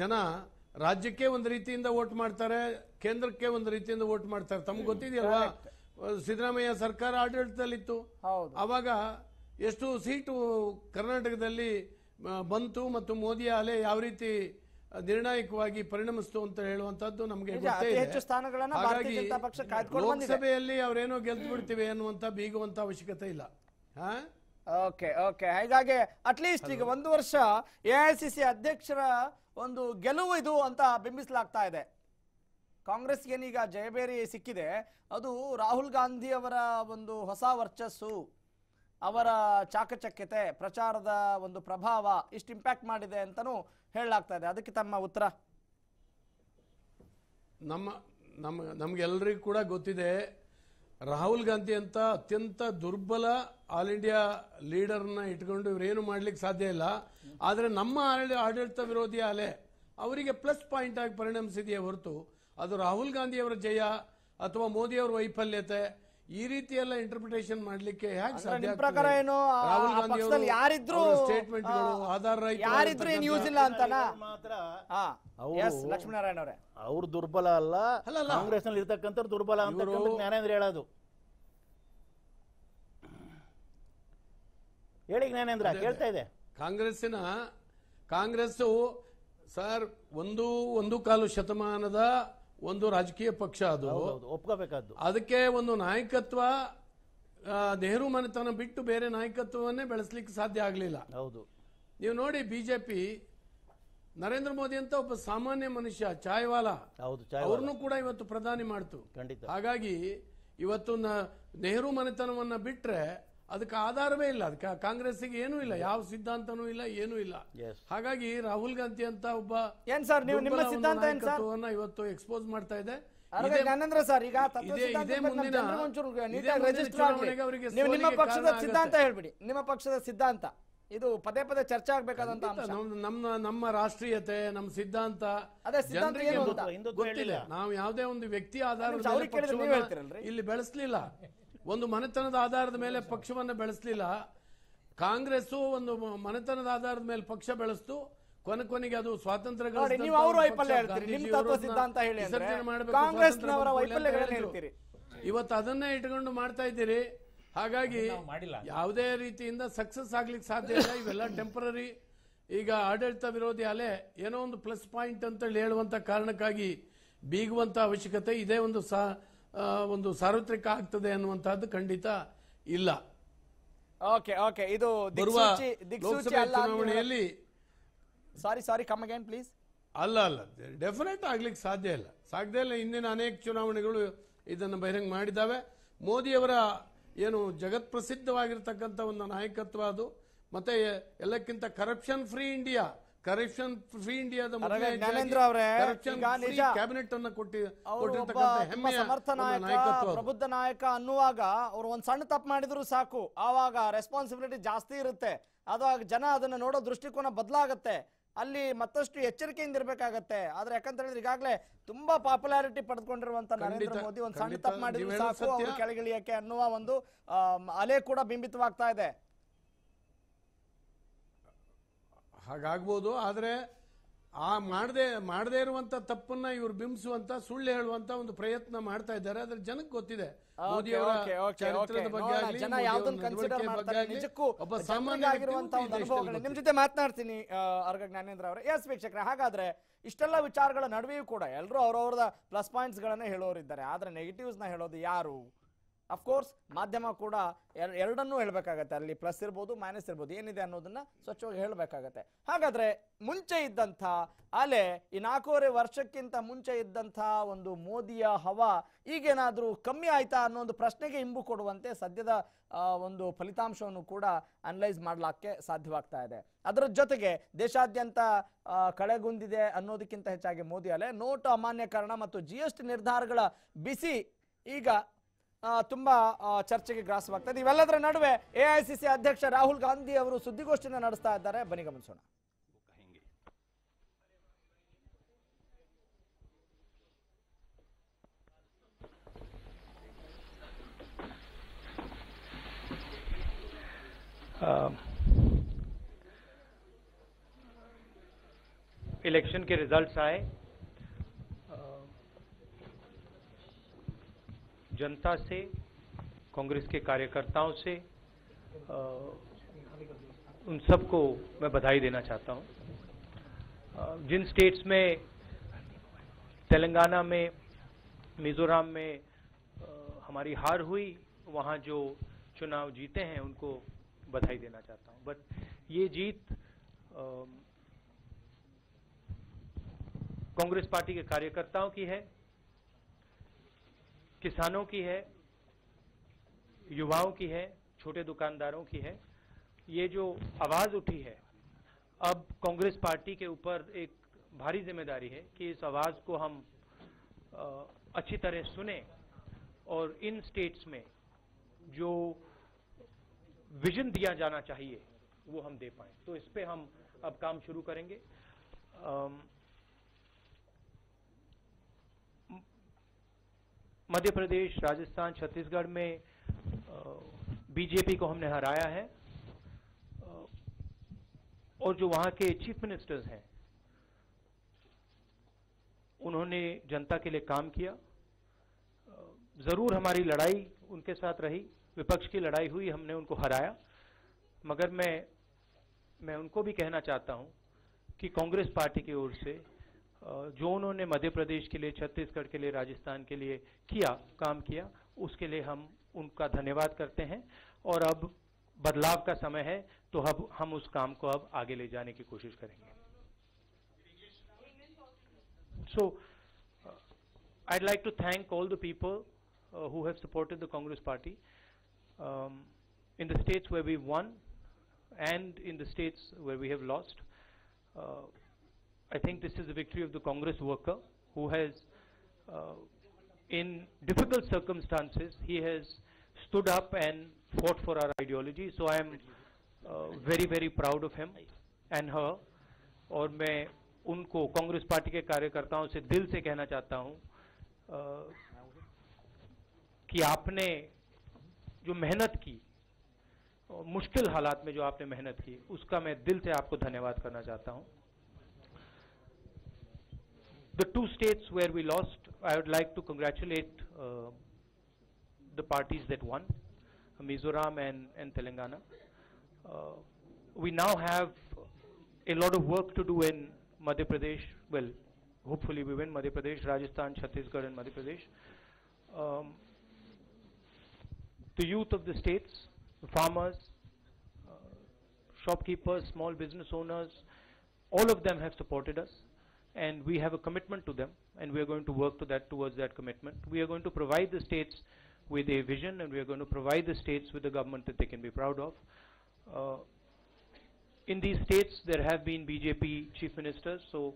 ಜನ ರಾಜ್ಯಕ್ಕೆ ಒಂದು ರೀತಿಯಿಂದ ವೋಟ್ ಮಾಡ್ತಾರೆ, ಕೇಂದ್ರಕ್ಕೆ ಒಂದು ರೀತಿಯಿಂದ ವೋಟ್ ಮಾಡ್ತಾರೆ. ತಮ್ಗೆ ಗೊತ್ತಿದೆಯಲ್ವಾ, ಸಿದ್ದರಾಮಯ್ಯ ಸರ್ಕಾರ ಆಡಳಿತದಲ್ಲಿತ್ತು, ಆವಾಗ ಎಷ್ಟು ಸೀಟು ಕರ್ನಾಟಕದಲ್ಲಿ ಬಂತು ಮತ್ತು ಮೋದಿಯ ಅಲೆ ಯಾವ ರೀತಿ ನಿರ್ಣಾಯಕವಾಗಿ ಪರಿಣಮಿಸ್ತು ಅಂತ ಹೇಳುವಂತದ್ದು ನಮಗೆ ಗೊತ್ತೇ ಇದೆ. ಹಾಗಾಗಿ ಲೋಕಸಭೆಯಲ್ಲಿ ಅವರೇನೋ ಗೆದ್ದು ಬಿಡ್ತೀವಿ ಅನ್ನುವಂತ ಬೀಗುವಂತ ಅವಶ್ಯಕತೆ ಇಲ್ಲ. ಓಕೆ ಹೀಗಾಗಿ ಅಟ್ಲೀಸ್ಟ್ ಈಗ 1 ವರ್ಷ ಎಐಸಿಸಿ ಅಧ್ಯಕ್ಷರ ಒಂದು ಗೆಲುವು ಇದು ಅಂತ ಬಿಂಬಿಸಲಾಗ್ತಾ ಇದೆ. ಕಾಂಗ್ರೆಸ್ ಏನೀಗ ಜಯಬೇರಿ ಸಿಕ್ಕಿದೆ, ಅದು ರಾಹುಲ್ ಗಾಂಧಿ ಅವರ ಒಂದು ಹೊಸ ವರ್ಚಸ್ಸು, ಅವರ ಚಾಕಚಕ್ಯತೆ, ಪ್ರಚಾರದ ಒಂದು ಪ್ರಭಾವ ಇಷ್ಟು ಇಂಪ್ಯಾಕ್ಟ್ ಮಾಡಿದೆ ಅಂತಾನೂ ಹೇಳಲಾಗ್ತಾ ಇದೆ. ಅದಕ್ಕೆ ತಮ್ಮ ಉತ್ತರ? ನಮ್ಗೆಲ್ಲರಿಗೂ ಕೂಡ ಗೊತ್ತಿದೆ, ರಾಹುಲ್ ಗಾಂಧಿ ಅಂತ ಅತ್ಯಂತ ದುರ್ಬಲ ಆಲ್ ಇಂಡಿಯಾ ಲೀಡರ್ನ ಇಟ್ಕೊಂಡು ಇವರೇನು ಮಾಡ್ಲಿಕ್ಕೆ ಸಾಧ್ಯ ಇಲ್ಲ. ಆದರೆ ನಮ್ಮ ಆಡಳಿತ ವಿರೋಧಿ ಅಲೆ ಅವರಿಗೆ ಪ್ಲಸ್ ಪಾಯಿಂಟ್ ಆಗಿ ಪರಿಣಮಿಸಿದೆಯೇ ಹೊರತು ಅದು ರಾಹುಲ್ ಗಾಂಧಿ ಅವರ ಜಯ ಅಥವಾ ಮೋದಿ ಅವರ ವೈಫಲ್ಯತೆ ಈ ರೀತಿ ಎಲ್ಲ ಇಂಟರ್ಪ್ರಿಟೇಷನ್ ಮಾಡ್ಲಿಕ್ಕೆ ಹೇಗೆ ಸಾಧ್ಯ? ರಾಹುಲ್ ಗಾಂಧಿ ಅವರ ಸ್ಟೇಟ್ಮೆಂಟ್ಗಳು ಆಧಾರ ಲಕ್ಷ್ಮೀನಾರಾಯಣ ಅವರೇ, ಅವ್ರು ದುರ್ಬಲ ಅಲ್ಲ, ಕಾಂಗ್ರೆಸ್ ನಲ್ಲಿ ಇರ್ತಕ್ಕಂಥ ದುರ್ಬಲ ಅಂತ ಜ್ಞಾನೇಂದ್ರ ಹೇಳೋದು. ಹೇಳಿ ಜ್ಞಾನೇಂದ್ರ, ಕೇಳ್ತಾ ಇದೆ. ಕಾಂಗ್ರೆಸ್ ಸರ್ ಒಂದು ಕಾಲು ಶತಮಾನದ ಒಂದು ರಾಜಕೀಯ ಪಕ್ಷ, ಅದು ಒಪ್ಕೋಬೇಕಾದ್ದು. ಅದಕ್ಕೆ ಒಂದು ನಾಯಕತ್ವ, ನೆಹರು ಮನೆತನ ಬಿಟ್ಟು ಬೇರೆ ನಾಯಕತ್ವವನ್ನೇ ಬೆಳೆಸಲಿಕ್ಕೆ ಸಾಧ್ಯ ಆಗಲಿಲ್ಲ. ಹೌದು, ನೀವು ನೋಡಿ, ಬಿಜೆಪಿ ನರೇಂದ್ರ ಮೋದಿ ಅಂತ ಒಬ್ಬ ಸಾಮಾನ್ಯ ಮನುಷ್ಯ, ಚಾಯ್ವಾಲಾ, ಅವ್ರನ್ನು ಕೂಡ ಇವತ್ತು ಪ್ರಧಾನಿ ಮಾಡ್ತು. ಹಾಗಾಗಿ ಇವತ್ತು ನೆಹರು ಮನೆತನವನ್ನ ಬಿಟ್ರೆ ಅದಕ್ಕೆ ಆಧಾರವೇ ಇಲ್ಲ, ಅದಕ್ಕೆ ಕಾಂಗ್ರೆಸ್ಗೆ ಏನೂ ಇಲ್ಲ, ಯಾವ ಸಿದ್ಧಾಂತನೂ ಇಲ್ಲ, ಏನೂ ಇಲ್ಲ. ಹಾಗಾಗಿ ರಾಹುಲ್ ಗಾಂಧಿ ಅಂತ ಒಬ್ಬ ನಾಯಕತ್ವವನ್ನ ಇವತ್ತು ಎಕ್ಸ್ಪೋಸ್ ಮಾಡ್ತಾ ಇದೆ. ಇದೇ ಮುಂದಿನ ನಿಮ್ಮ ಪಕ್ಷದ ಸಿದ್ಧಾಂತ ಹೇಳ್ಬಿಡಿ, ನಿಮ್ಮ ಪಕ್ಷದ ಸಿದ್ಧಾಂತ ಇದು ಪದೇ ಪದೇ ಚರ್ಚೆ ಆಗ್ಬೇಕಾದಂತ ನಮ್ಮ ರಾಷ್ಟ್ರೀಯತೆ, ನಮ್ಮ ಸಿದ್ಧಾಂತ ಗೊತ್ತಿಲ್ಲ. ನಾವು ಯಾವುದೇ ಒಂದು ವ್ಯಕ್ತಿ ಆಧಾರದ ಇಲ್ಲಿ ಬೆಳೆಸಲಿಲ್ಲ, ಒಂದು ಮನೆತನದ ಆಧಾರದ ಮೇಲೆ ಪಕ್ಷವನ್ನ ಬೆಳೆಸಲಿಲ್ಲ. ಕಾಂಗ್ರೆಸ್ ಒಂದು ಮನೆತನದ ಆಧಾರದ ಮೇಲೆ ಪಕ್ಷ ಬೆಳೆಸ್ತು, ಕೊನೆಗೆ ಅದು ಸ್ವಾತಂತ್ರ್ಯ ಇವತ್ತು ಅದನ್ನೇ ಇಟ್ಕೊಂಡು ಮಾಡ್ತಾ ಇದ್ದೀರಿ. ಹಾಗಾಗಿ ಯಾವುದೇ ರೀತಿಯಿಂದ ಸಕ್ಸಸ್ ಆಗ್ಲಿಕ್ಕೆ ಸಾಧ್ಯ ಇಲ್ಲ. ಇವೆಲ್ಲ ಟೆಂಪರರಿ. ಈಗ ಆಡಳಿತ ವಿರೋಧಿ ಅಲೆ ಏನೋ ಒಂದು ಪ್ಲಸ್ ಪಾಯಿಂಟ್ ಅಂತ ಹೇಳುವಂತ ಕಾರಣಕ್ಕಾಗಿ ಬೀಗುವಂತ ಅವಶ್ಯಕತೆ ಇದೇ ಒಂದು ಸಾರ್ವತ್ರಿಕ ಆಗ್ತದೆ ಅನ್ನುವಂತಹದ್ದು ಖಂಡಿತ ಇಲ್ಲ. ಇದು ಬರುವ ಲೋಕಸಭೆ ಚುನಾವಣೆಯಲ್ಲಿ ಸಾರಿ ಕಮ್ ಅಗೇನ್ ಪ್ಲೀಸ್. ಅಲ್ಲ ಡೆಫಿನೆಟ್ ಆಗ್ಲಿಕ್ಕೆ ಸಾಧ್ಯ ಇಲ್ಲ. ಇಂದಿನ ಅನೇಕ ಚುನಾವಣೆಗಳು ಇದನ್ನು ಬಹಿರಂಗ ಮಾಡಿದ್ದಾವೆ. ಮೋದಿಯವರ ಏನು ಜಗತ್ ಪ್ರಸಿದ್ಧವಾಗಿರ್ತಕ್ಕಂಥ ಒಂದು ನಾಯಕತ್ವ ಅದು. ಮತ್ತೆ ಎಲ್ಲಕ್ಕಿಂತ ಕರಪ್ಷನ್ ಫ್ರೀ ಇಂಡಿಯಾದ ಜ್ಞಾನೇಂದ್ರ ಅವರೇ, ಕ್ಯಾಬಿನೆಟ್ ಅನ್ನು ಸಮರ್ಥ ನಾಯಕ, ಪ್ರಬುದ್ಧ ನಾಯಕ ಅನ್ನುವಾಗ ಅವರು ಒಂದ್ ಸಣ್ಣ ತಪ್ಪು ಮಾಡಿದ್ರು ಸಾಕು, ಆವಾಗ ರೆಸ್ಪಾನ್ಸಿಬಿಲಿಟಿ ಜಾಸ್ತಿ ಇರುತ್ತೆ. ಅದಾಗ ಜನ ಅದನ್ನ ನೋಡೋ ದೃಷ್ಟಿಕೋನ ಬದಲಾಗತ್ತೆ. ಅಲ್ಲಿ ಮತ್ತಷ್ಟು ಎಚ್ಚರಿಕೆಯಿಂದ ಇರಬೇಕಾಗತ್ತೆ. ಆದ್ರೆ ಯಾಕಂತ ಹೇಳಿದ್ರೆ ಈಗಾಗಲೇ ತುಂಬಾ ಪಾಪ್ಯುಲಾರಿಟಿ ಪಡೆದುಕೊಂಡಿರುವಂತ ನರೇಂದ್ರ ಮೋದಿ ಒಂದ್ ಸಣ್ಣ ತಪ್ಪು ಮಾಡಿದ್ರು ಸಾಕು ಅವರು ಕೆಳಗಿಳಿಯಕ್ಕೆ ಅನ್ನುವ ಒಂದು ಅಲೆ ಕೂಡ ಬಿಂಬಿತವಾಗ್ತಾ ಇದೆ. ಹಾಗಾಗ್ಬೋದು. ಆದ್ರೆ ಆ ಮಾಡದೇ ಇರುವಂತ ತಪ್ಪನ್ನ ಇವರು ಬಿಂಬಿಸುವಂತ, ಸುಳ್ಳು ಹೇಳುವಂತ ಒಂದು ಪ್ರಯತ್ನ ಮಾಡ್ತಾ ಇದ್ದಾರೆ. ಅದ್ರ ಜನಕ್ಕೆ ಗೊತ್ತಿದೆ. ಮೋದಿಯವರ ಚರಿತ್ರದ ಬಗ್ಗೆ ಆಗಲಿ, ಒಬ್ಬ ಸಾಮಾನ್ಯ ನಿಮ್ ಜೊತೆ ಮಾತನಾಡ್ತೀನಿ ಅರ್ಗ ಜ್ಞಾನೇಂದ್ರ ಅವರೇ. ಎಸ್ ವೀಕ್ಷಕರೇ, ಹಾಗಾದ್ರೆ ಇಷ್ಟೆಲ್ಲ ವಿಚಾರಗಳ ನಡುವೆಯೂ ಕೂಡ ಎಲ್ಲರೂ ಅವ್ರವ್ರದ ಪ್ಲಸ್ ಪಾಯಿಂಟ್ಸ್ ಗಳನ್ನ ಹೇಳೋರಿದ್ದಾರೆ. ಆದ್ರೆ ನೆಗೆಟಿವ್ಸ್ ನ ಹೇಳೋದು ಯಾರು? ಅಫ್ಕೋರ್ಸ್ ಮಾಧ್ಯಮ ಕೂಡ ಎರಡನ್ನೂ ಹೇಳಬೇಕಾಗತ್ತೆ. ಅಲ್ಲಿ ಪ್ಲಸ್ ಇರ್ಬೋದು, ಮೈನಸ್ ಇರ್ಬೋದು, ಏನಿದೆ ಅನ್ನೋದನ್ನ ಸ್ವಚ್ಛವಾಗಿ ಹೇಳಬೇಕಾಗತ್ತೆ. ಹಾಗಾದ್ರೆ ಮುಂಚೆ ಇದ್ದಂಥ ಅಲೆ, ಈ 4.5 ವರ್ಷಕ್ಕಿಂತ ಮುಂಚೆ ಇದ್ದಂಥ ಒಂದು ಮೋದಿಯ ಹವಾ ಈಗೇನಾದ್ರೂ ಕಮ್ಮಿ ಆಯ್ತಾ ಅನ್ನೋ ಒಂದು ಪ್ರಶ್ನೆಗೆ ಇಂಬು ಕೊಡುವಂತೆ ಸದ್ಯದ ಒಂದು ಫಲಿತಾಂಶವನ್ನು ಕೂಡ ಅನಲೈಸ್ ಮಾಡ್ಲಿಕ್ಕೆ ಸಾಧ್ಯವಾಗ್ತಾ ಇದೆ. ಅದರ ಜೊತೆಗೆ ದೇಶಾದ್ಯಂತ ಕಳೆಗುಂದಿದೆ ಅನ್ನೋದಕ್ಕಿಂತ ಹೆಚ್ಚಾಗಿ ಮೋದಿ ಅಲೆ, ನೋಟು ಅಮಾನ್ಯೀಕರಣ ಮತ್ತು GST ನಿರ್ಧಾರಗಳ ಬಿಸಿ ಈಗ ತುಂಬಾ ಚರ್ಚೆಗೆ ಗ್ರಾಸವಾಗ್ತದೆ. ಇವೆಲ್ಲದರ ನಡುವೆ AICC ಅಧ್ಯಕ್ಷ ರಾಹುಲ್ ಗಾಂಧಿ ಅವರು ಸುದ್ದಿಗೋಷ್ಠಿಯನ್ನು ನಡೆಸ್ತಾ ಇದ್ದಾರೆ. ಬನ್ನಿ ಗಮನಿಸೋಣ. इलेक्शन के रिजल्ट्स आए, जनता से, कांग्रेस के कार्यकर्ताओं से उन सबको मैं बधाई देना चाहता हूं. जिन स्टेट्स में, तेलंगाना में, मिजोरम में हमारी हार हुई, वहां जो चुनाव जीते हैं उनको बधाई देना चाहता हूं. बट ये जीत कांग्रेस पार्टी के कार्यकर्ताओं की है, किसानों की है, युवाओं की है, छोटे दुकानदारों की है. ये जो आवाज उठी है, अब कांग्रेस पार्टी के ऊपर एक भारी जिम्मेदारी है कि इस आवाज को हम अच्छी तरह सुने और इन स्टेट्स में जो विजन दिया जाना चाहिए वो हम दे पाएं. तो इस पे हम अब काम शुरू करेंगे. मध्य प्रदेश, राजस्थान, छत्तीसगढ़ में बीजेपी को हमने हराया है और जो वहां के चीफ मिनिस्टर्स हैं उन्होंने जनता के लिए काम किया. जरूर हमारी लड़ाई उनके साथ रही, विपक्ष की लड़ाई हुई, हमने उनको हराया. मगर मैं उनको भी कहना चाहता हूं कि कांग्रेस पार्टी की ओर से जो उन्होंने मध्य प्रदेश के लिए, छत्तीसगढ़ के लिए, राजस्थान के लिए काम किया, उसके लिए हम उनका धन्यवाद करते हैं. और अब बदलाव का समय है, तो अब हम उस काम को अब आगे ले जाने की कोशिश करेंगे. So, I'd like to thank all the people who have supported the Congress Party in the states where we won and in the states where we have lost. I think this is a victory of the Congress worker who has, in difficult circumstances, he has stood up and fought for our ideology. So I am very, very proud of him and her. और मैं उनको, Congress party के कार्यकर्ताओं से दिल से कहना चाहता हूं कि आपने जो मेहनत की, मुश्किल हालात में जो आपने मेहनत की, उसका मैं दिल से आपको धन्यवाद करना चाहता हूं. The two states where we lost, I would like to congratulate the parties that won, Mizoram and Telangana. We now have a lot of work to do in Madhya Pradesh. Well, hopefully we win Madhya Pradesh, Rajasthan, Chhattisgarh and Madhya Pradesh. The youth of the states, the farmers, shopkeepers, small business owners, all of them have supported us. and we have a commitment to them, and we are going to work towards that commitment. We are going to provide the states with a vision, and we are going to provide the states with a government that they can be proud of. In these states, there have been BJP chief ministers, so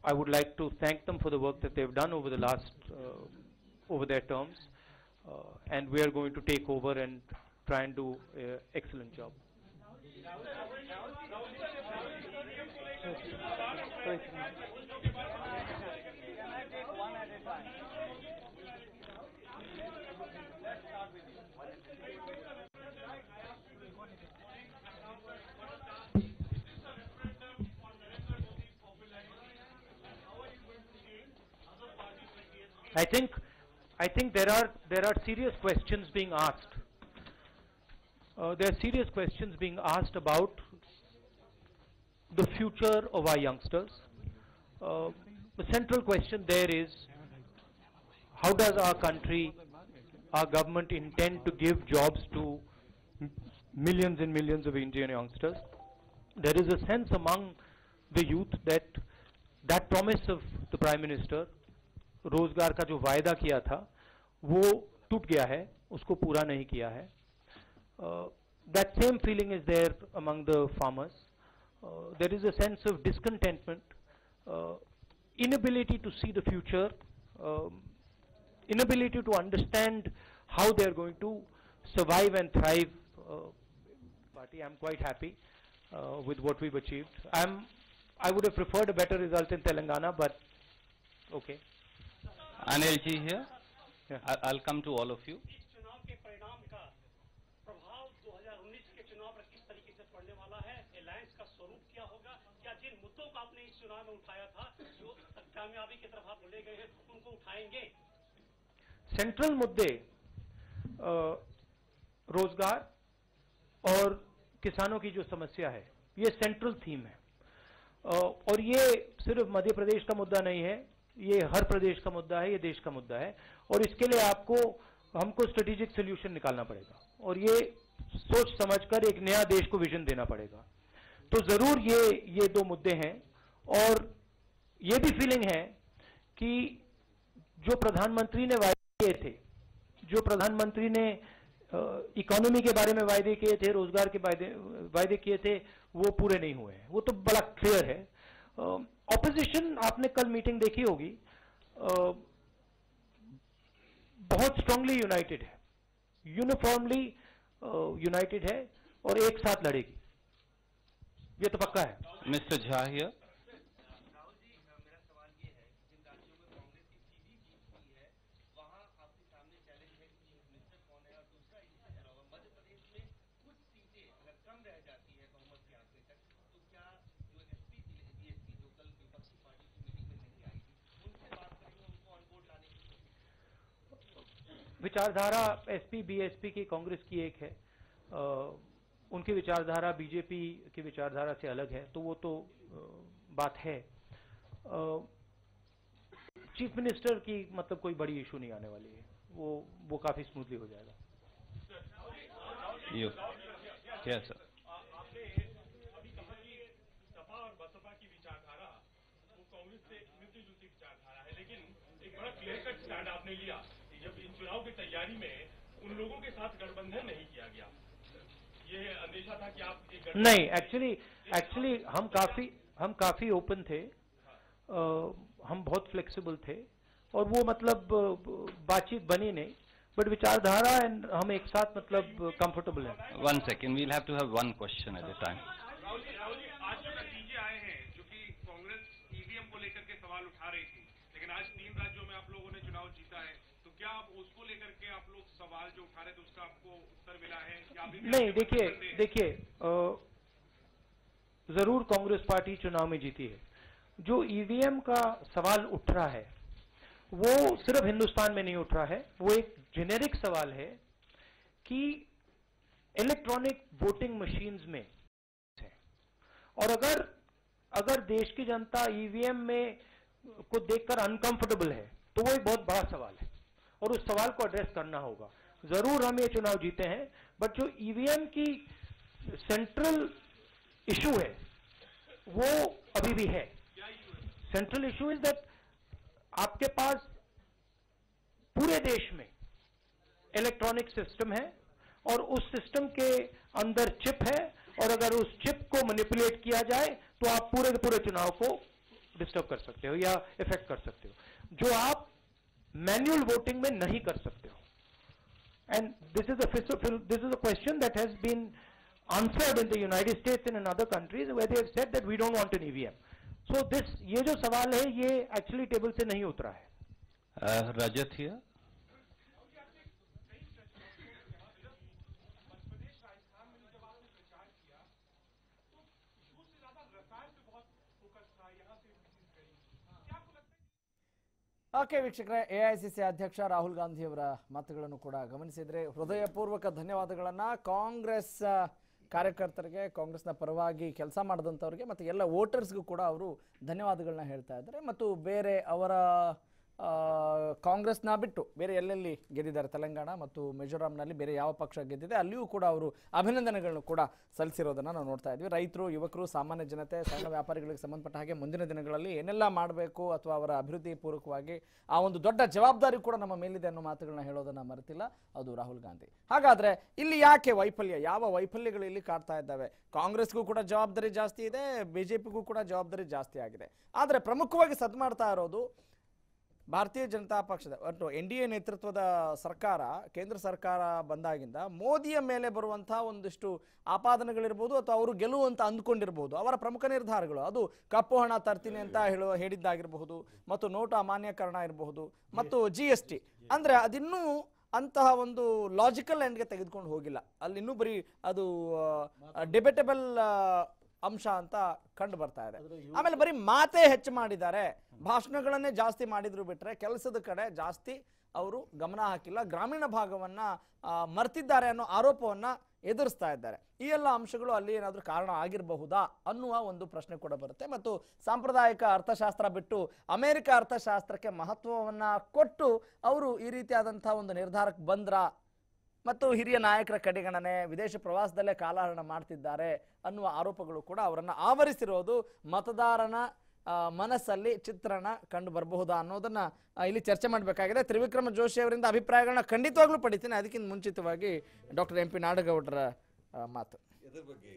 I would like to thank them for the work that they've done over the last, over their terms, and we are going to take over and try and do an excellent job. I think there are serious questions being asked. There are serious questions being asked about the future of our youngsters. The central question there is, how does our country, our government intend to give jobs to millions and millions of Indian youngsters? There is a sense among the youth that that promise of the Prime Minister, रोजगार का जो वायदा किया था वो टूट गया है, उसको पूरा नहीं किया है. That same feeling is there among the farmers. There is a sense of discontentment, inability to see the future, inability to understand how they are going to survive and thrive. Party, I'm quite happy with what we've achieved. I would have preferred a better result in Telangana, but okay. Anil ji here. Yeah. I'll come to all of you. Central मुद्दे रोजगार और किसानों की जो समस्या है, ये central theme है, और ये सिर्फ मध्य प्रदेश का मुद्दा नहीं है, ये हर प्रदेश का मुद्दा है, ये देश का मुद्दा है, और इसके लिए हमको स्ट्रेटेजिक सोल्यूशन निकालना पड़ेगा और ये सोच समझकर एक नया देश को विजन देना पड़ेगा. तो जरूर ये दो मुद्दे हैं, और ये भी फीलिंग है कि जो प्रधानमंत्री ने वायदे किए थे, जो प्रधानमंत्री ने इकोनॉमी के बारे में वायदे किए थे, रोजगार के वायदे किए थे, वो पूरे नहीं हुए हैं. वो तो बड़ा क्लियर है. ऑपोजिशन, आपने कल मीटिंग देखी होगी, बहुत स्ट्रांगली यूनाइटेड है, यूनिफॉर्मली यूनाइटेड है और एक साथ लड़ेगी, ये तो पक्का है. Mister Jha here. विचारधारा एसपी बीएसपी की, कांग्रेस की एक है, उनकी विचारधारा बीजेपी की विचारधारा से अलग है, तो वो तो बात है. चीफ मिनिस्टर की मतलब कोई बड़ी इशू नहीं आने वाली है, वो काफी स्मूथली हो जाएगा. Yes sir. आपने अभी कहा कि सपा और बसपा की विचारधारा वो कांग्रेस से मिलती जुलती विचारधारा है, लेकिन एक बड़ा क्लियर कट स्टैंड आपने लिया जब इन चुनाव की तैयारी में उन लोगों के साथ गठबंधन नहीं किया गया. ये अंदेशा था कि आप एक नहीं, एक्चुअली हम काफी ओपन थे, हम बहुत फ्लेक्सिबल थे, और वो मतलब बातचीत बनी नहीं, बट विचारधारा एंड हम एक साथ मतलब कंफर्टेबल है. 1 second, we'll have to have one question at a time. Rahul ji, आज जो नतीजे आए हैं, जो कि कांग्रेस ईवीएम को लेकर के सवाल उठा रही थी, लेकिन आज 3 राज्यों में आप लोगों ने चुनाव जीता है, तो क्या आप उसको लेकर के आप लोग सवाल जो उठा रहे थे उसका आपको उत्तर मिला है या अभी नहीं? देखिए जरूर कांग्रेस पार्टी चुनाव में जीती है. जो ईवीएम का सवाल उठ रहा है वो सिर्फ हिंदुस्तान में नहीं उठ रहा है, वो एक जेनेरिक सवाल है कि इलेक्ट्रॉनिक वोटिंग मशीन्स में है, और अगर देश की जनता ईवीएम में को देखकर अनकंफर्टेबल है तो वो एक बहुत बड़ा सवाल है, और उस सवाल को एड्रेस करना होगा. जरूर हम ये चुनाव जीते हैं, बट जो ईवीएम की सेंट्रल इशू है वो अभी भी है. सेंट्रल इशू इज दैट आपके पास पूरे देश में इलेक्ट्रॉनिक सिस्टम है और उस सिस्टम के अंदर चिप है, और अगर उस चिप को मैनिपुलेट किया जाए तो आप पूरे के पूरे चुनाव को डिस्टर्ब कर सकते हो या इफेक्ट कर सकते हो, जो आप मैन्युअल वोटिंग में नहीं कर सकते हो. And this is a question that has been answered in the United States and in other countries where they have said that we don't want an EVM. So this, ये जो सवाल है ये actually टेबल से नहीं उतरा है. Rajat here. Okay ವೀಕ್ಷಕರೇ, ಎಐಸಿಸಿ ಅಧ್ಯಕ್ಷ ರಾಹುಲ್ ಗಾಂಧಿ ಅವರ ಮಾತುಗಳನ್ನು ಕೂಡ ಗಮನಿಸಿದ್ರೆ ಹೃದಯಪೂರ್ವಕ ಧನ್ಯವಾದಗಳನ್ನು ಕಾಂಗ್ರೆಸ್ ಕಾರ್ಯಕರ್ತರಿಗೆ, ಕಾಂಗ್ರೆಸ್ನ ಪರವಾಗಿ ಕೆಲಸ ಮಾಡಿದಂಥವ್ರಿಗೆ ಮತ್ತು ಎಲ್ಲ ವೋಟರ್ಸ್ಗೂ ಕೂಡ ಅವರು ಧನ್ಯವಾದಗಳನ್ನ ಹೇಳ್ತಾ ಇದ್ದಾರೆ. ಮತ್ತು ಬೇರೆ ಅವರ ಕಾಂಗ್ರೆಸ್ನ ಬಿಟ್ಟು ಬೇರೆ ಎಲ್ಲೆಲ್ಲಿ ಗೆದ್ದಿದ್ದಾರೆ, ತೆಲಂಗಾಣ ಮತ್ತು ಮಿಜೋರಾಂನಲ್ಲಿ ಬೇರೆ ಯಾವ ಪಕ್ಷ ಗೆದ್ದಿದೆ ಅಲ್ಲಿಯೂ ಕೂಡ ಅವರು ಅಭಿನಂದನೆಗಳನ್ನು ಕೂಡ ಸಲ್ಲಿಸಿರೋದನ್ನು ನಾವು ನೋಡ್ತಾ ಇದ್ವಿ. ರೈತರು, ಯುವಕರು, ಸಾಮಾನ್ಯ ಜನತೆ, ಸಣ್ಣ ವ್ಯಾಪಾರಿಗಳಿಗೆ ಸಂಬಂಧಪಟ್ಟ ಹಾಗೆ ಮುಂದಿನ ದಿನಗಳಲ್ಲಿ ಏನೆಲ್ಲ ಮಾಡಬೇಕು ಅಥವಾ ಅವರ ಅಭಿವೃದ್ಧಿ ಪೂರ್ವಕವಾಗಿ ಆ ಒಂದು ದೊಡ್ಡ ಜವಾಬ್ದಾರಿ ಕೂಡ ನಮ್ಮ ಮೇಲಿದೆ ಅನ್ನೋ ಮಾತುಗಳನ್ನ ಹೇಳೋದನ್ನ ಮರೆತಿಲ್ಲ ಅದು ರಾಹುಲ್ ಗಾಂಧಿ. ಹಾಗಾದ್ರೆ ಇಲ್ಲಿ ಯಾಕೆ ವೈಫಲ್ಯ, ಯಾವ ವೈಫಲ್ಯಗಳು ಇಲ್ಲಿ ಕಾಡ್ತಾ ಇದ್ದಾವೆ? ಕಾಂಗ್ರೆಸ್ಗೂ ಕೂಡ ಜವಾಬ್ದಾರಿ ಜಾಸ್ತಿ ಇದೆ, ಬಿಜೆಪಿಗೂ ಕೂಡ ಜವಾಬ್ದಾರಿ ಜಾಸ್ತಿ ಆಗಿದೆ. ಆದರೆ ಪ್ರಮುಖವಾಗಿ ಸದ್ ಮಾಡ್ತಾ ಇರೋದು ಭಾರತೀಯ ಜನತಾ ಪಕ್ಷದ ಒಟ್ಟು NDA ನೇತೃತ್ವದ ಸರ್ಕಾರ, ಕೇಂದ್ರ ಸರ್ಕಾರ ಬಂದಾಗಿಂದ ಮೋದಿಯ ಮೇಲೆ ಬರುವಂತಹ ಒಂದಿಷ್ಟು ಆಪಾದನೆಗಳಿರ್ಬೋದು ಅಥವಾ ಅವರು ಗೆಲುವು ಅಂತ ಅಂದ್ಕೊಂಡಿರ್ಬೋದು, ಅವರ ಪ್ರಮುಖ ನಿರ್ಧಾರಗಳು, ಅದು ಕಪ್ಪು ಹಣ ತರ್ತೀನಿ ಅಂತ ಹೇಳಿದ್ದಾಗಿರಬಹುದು, ಮತ್ತು ನೋಟು ಅಮಾನ್ಯೀಕರಣ ಇರಬಹುದು, ಮತ್ತು GST, ಅಂದ್ರೆ ಅದಿನ್ನೂ ಅಂತಹ ಒಂದು ಲಾಜಿಕಲ್ ಎಂಡ್ಗೆ ತೆಗೆದುಕೊಂಡು ಹೋಗಿಲ್ಲ. ಅಲ್ಲಿ ಇನ್ನೂ ಬರೀ ಅದು ಡಿಬೇಟಬಲ್ ಅಂಶ ಅಂತ ಕಂಡು ಬರ್ತಾ ಇದೆ. ಆಮೇಲೆ ಬರೀ ಮಾತೇ ಹೆಚ್ಚು ಮಾಡಿದ್ದಾರೆ, ಭಾಷಣಗಳನ್ನೇ ಜಾಸ್ತಿ ಮಾಡಿದ್ರು ಬಿಟ್ರೆ ಕೆಲಸದ ಕಡೆ ಜಾಸ್ತಿ ಅವರು ಗಮನ ಹಾಕಿಲ್ಲ, ಗ್ರಾಮೀಣ ಭಾಗವನ್ನ ಮರ್ತಿದ್ದಾರೆ ಅನ್ನೋ ಆರೋಪವನ್ನ ಎದುರಿಸ್ತಾ ಇದ್ದಾರೆ. ಈ ಎಲ್ಲ ಅಂಶಗಳು ಅಲ್ಲಿ ಏನಾದರೂ ಕಾರಣ ಆಗಿರಬಹುದಾ ಅನ್ನುವ ಒಂದು ಪ್ರಶ್ನೆ ಕೂಡ ಬರುತ್ತೆ. ಮತ್ತು ಸಾಂಪ್ರದಾಯಿಕ ಅರ್ಥಶಾಸ್ತ್ರ ಬಿಟ್ಟು ಅಮೆರಿಕ ಅರ್ಥಶಾಸ್ತ್ರಕ್ಕೆ ಮಹತ್ವವನ್ನ ಕೊಟ್ಟು ಅವರು ಈ ರೀತಿಯಾದಂತಹ ಒಂದು ನಿರ್ಧಾರಕ್ಕೆ ಬಂದ್ರ, ಮತ್ತು ಹಿರಿಯ ನಾಯಕರ ಕಡೆಗಣನೆ, ವಿದೇಶ ಪ್ರವಾಸದಲ್ಲೇ ಕಾಲಹರಣ ಮಾಡ್ತಿದ್ದಾರೆ ಅನ್ನುವ ಆರೋಪಗಳು ಕೂಡ ಅವರನ್ನು ಆವರಿಸಿರೋದು ಮತದಾರನ ಮನಸ್ಸಲ್ಲಿ ಚಿತ್ರಣ ಕಂಡು ಬರಬಹುದಾ ಅನ್ನೋದನ್ನ ಇಲ್ಲಿ ಚರ್ಚೆ ಮಾಡಬೇಕಾಗಿದೆ. ತ್ರಿವಿಕ್ರಮ ಜೋಶಿ ಅವರಿಂದ ಅಭಿಪ್ರಾಯಗಳನ್ನ ಖಂಡಿತವಾಗ್ಲೂ ಪಡಿತೀನಿ. ಅದಕ್ಕಿಂತ ಮುಂಚಿತವಾಗಿ ಡಾಕ್ಟರ್ MP ನಾಡಗೌಡರ ಮಾತು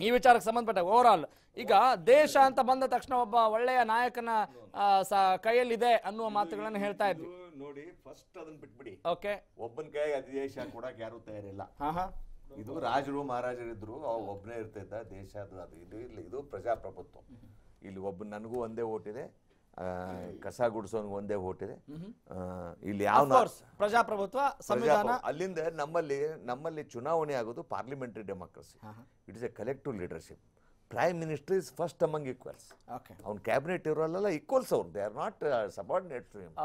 ಈ ವಿಚಾರಕ್ಕೆ ಸಂಬಂಧಪಟ್ಟ ಓವರ್ ಆಲ್ ಈಗ ದೇಶ ಅಂತ ಬಂದ ತಕ್ಷಣ ಒಬ್ಬ ಒಳ್ಳೆಯ ನಾಯಕನ ಕೈಯಲ್ಲಿದೆ ಅನ್ನುವ ಮಾತುಗಳನ್ನು ಹೇಳ್ತಾ ಇದ್ವಿ. ನೋಡಿ, ಫಸ್ಟ್ ಅದನ್ನ ಬಿಟ್ಬಿಡಿ. ಓಕೆ, ಒಬ್ಬನ ಕೈ ಅಧಿದೇಶ ಕೊಡಕ್ ಯಾರು ತಯಾರಿಲ್ಲ. ಇದು ರಾಜರು ಮಹಾರಾಜರಿದ್ರು, ಒಬ್ಬನೇ ಇರ್ತಿದ್ದ ದೇಶ. ಇದು ಪ್ರಜಾಪ್ರಭುತ್ವ. ಇಲ್ಲಿ ನನಗೂ ಒಂದೇ ಓಟ್ ಇದೆ, ಕಸ ಗುಡಿಸೋನ್ಗೆ ಒಂದೇ ಓಟ್ ಇದೆ. ಇಲ್ಲಿ ಯಾವ ಪ್ರಜಾಪ್ರಭುತ್ವ ಸಂವಿಧಾನ. ಅಲ್ಲಿಂದ ನಮ್ಮಲ್ಲಿ ಚುನಾವಣೆ ಆಗೋದು parliamentary democracy. It is a collective leadership. Prime minister is first among equals. ಅವ್ನ ಕ್ಯಾಬಿನೆಟ್ ಇರೋಲ್ಲ ಈಕ್ವಲ್ಸ್. ಅವ್ರು they are not subordinates to him.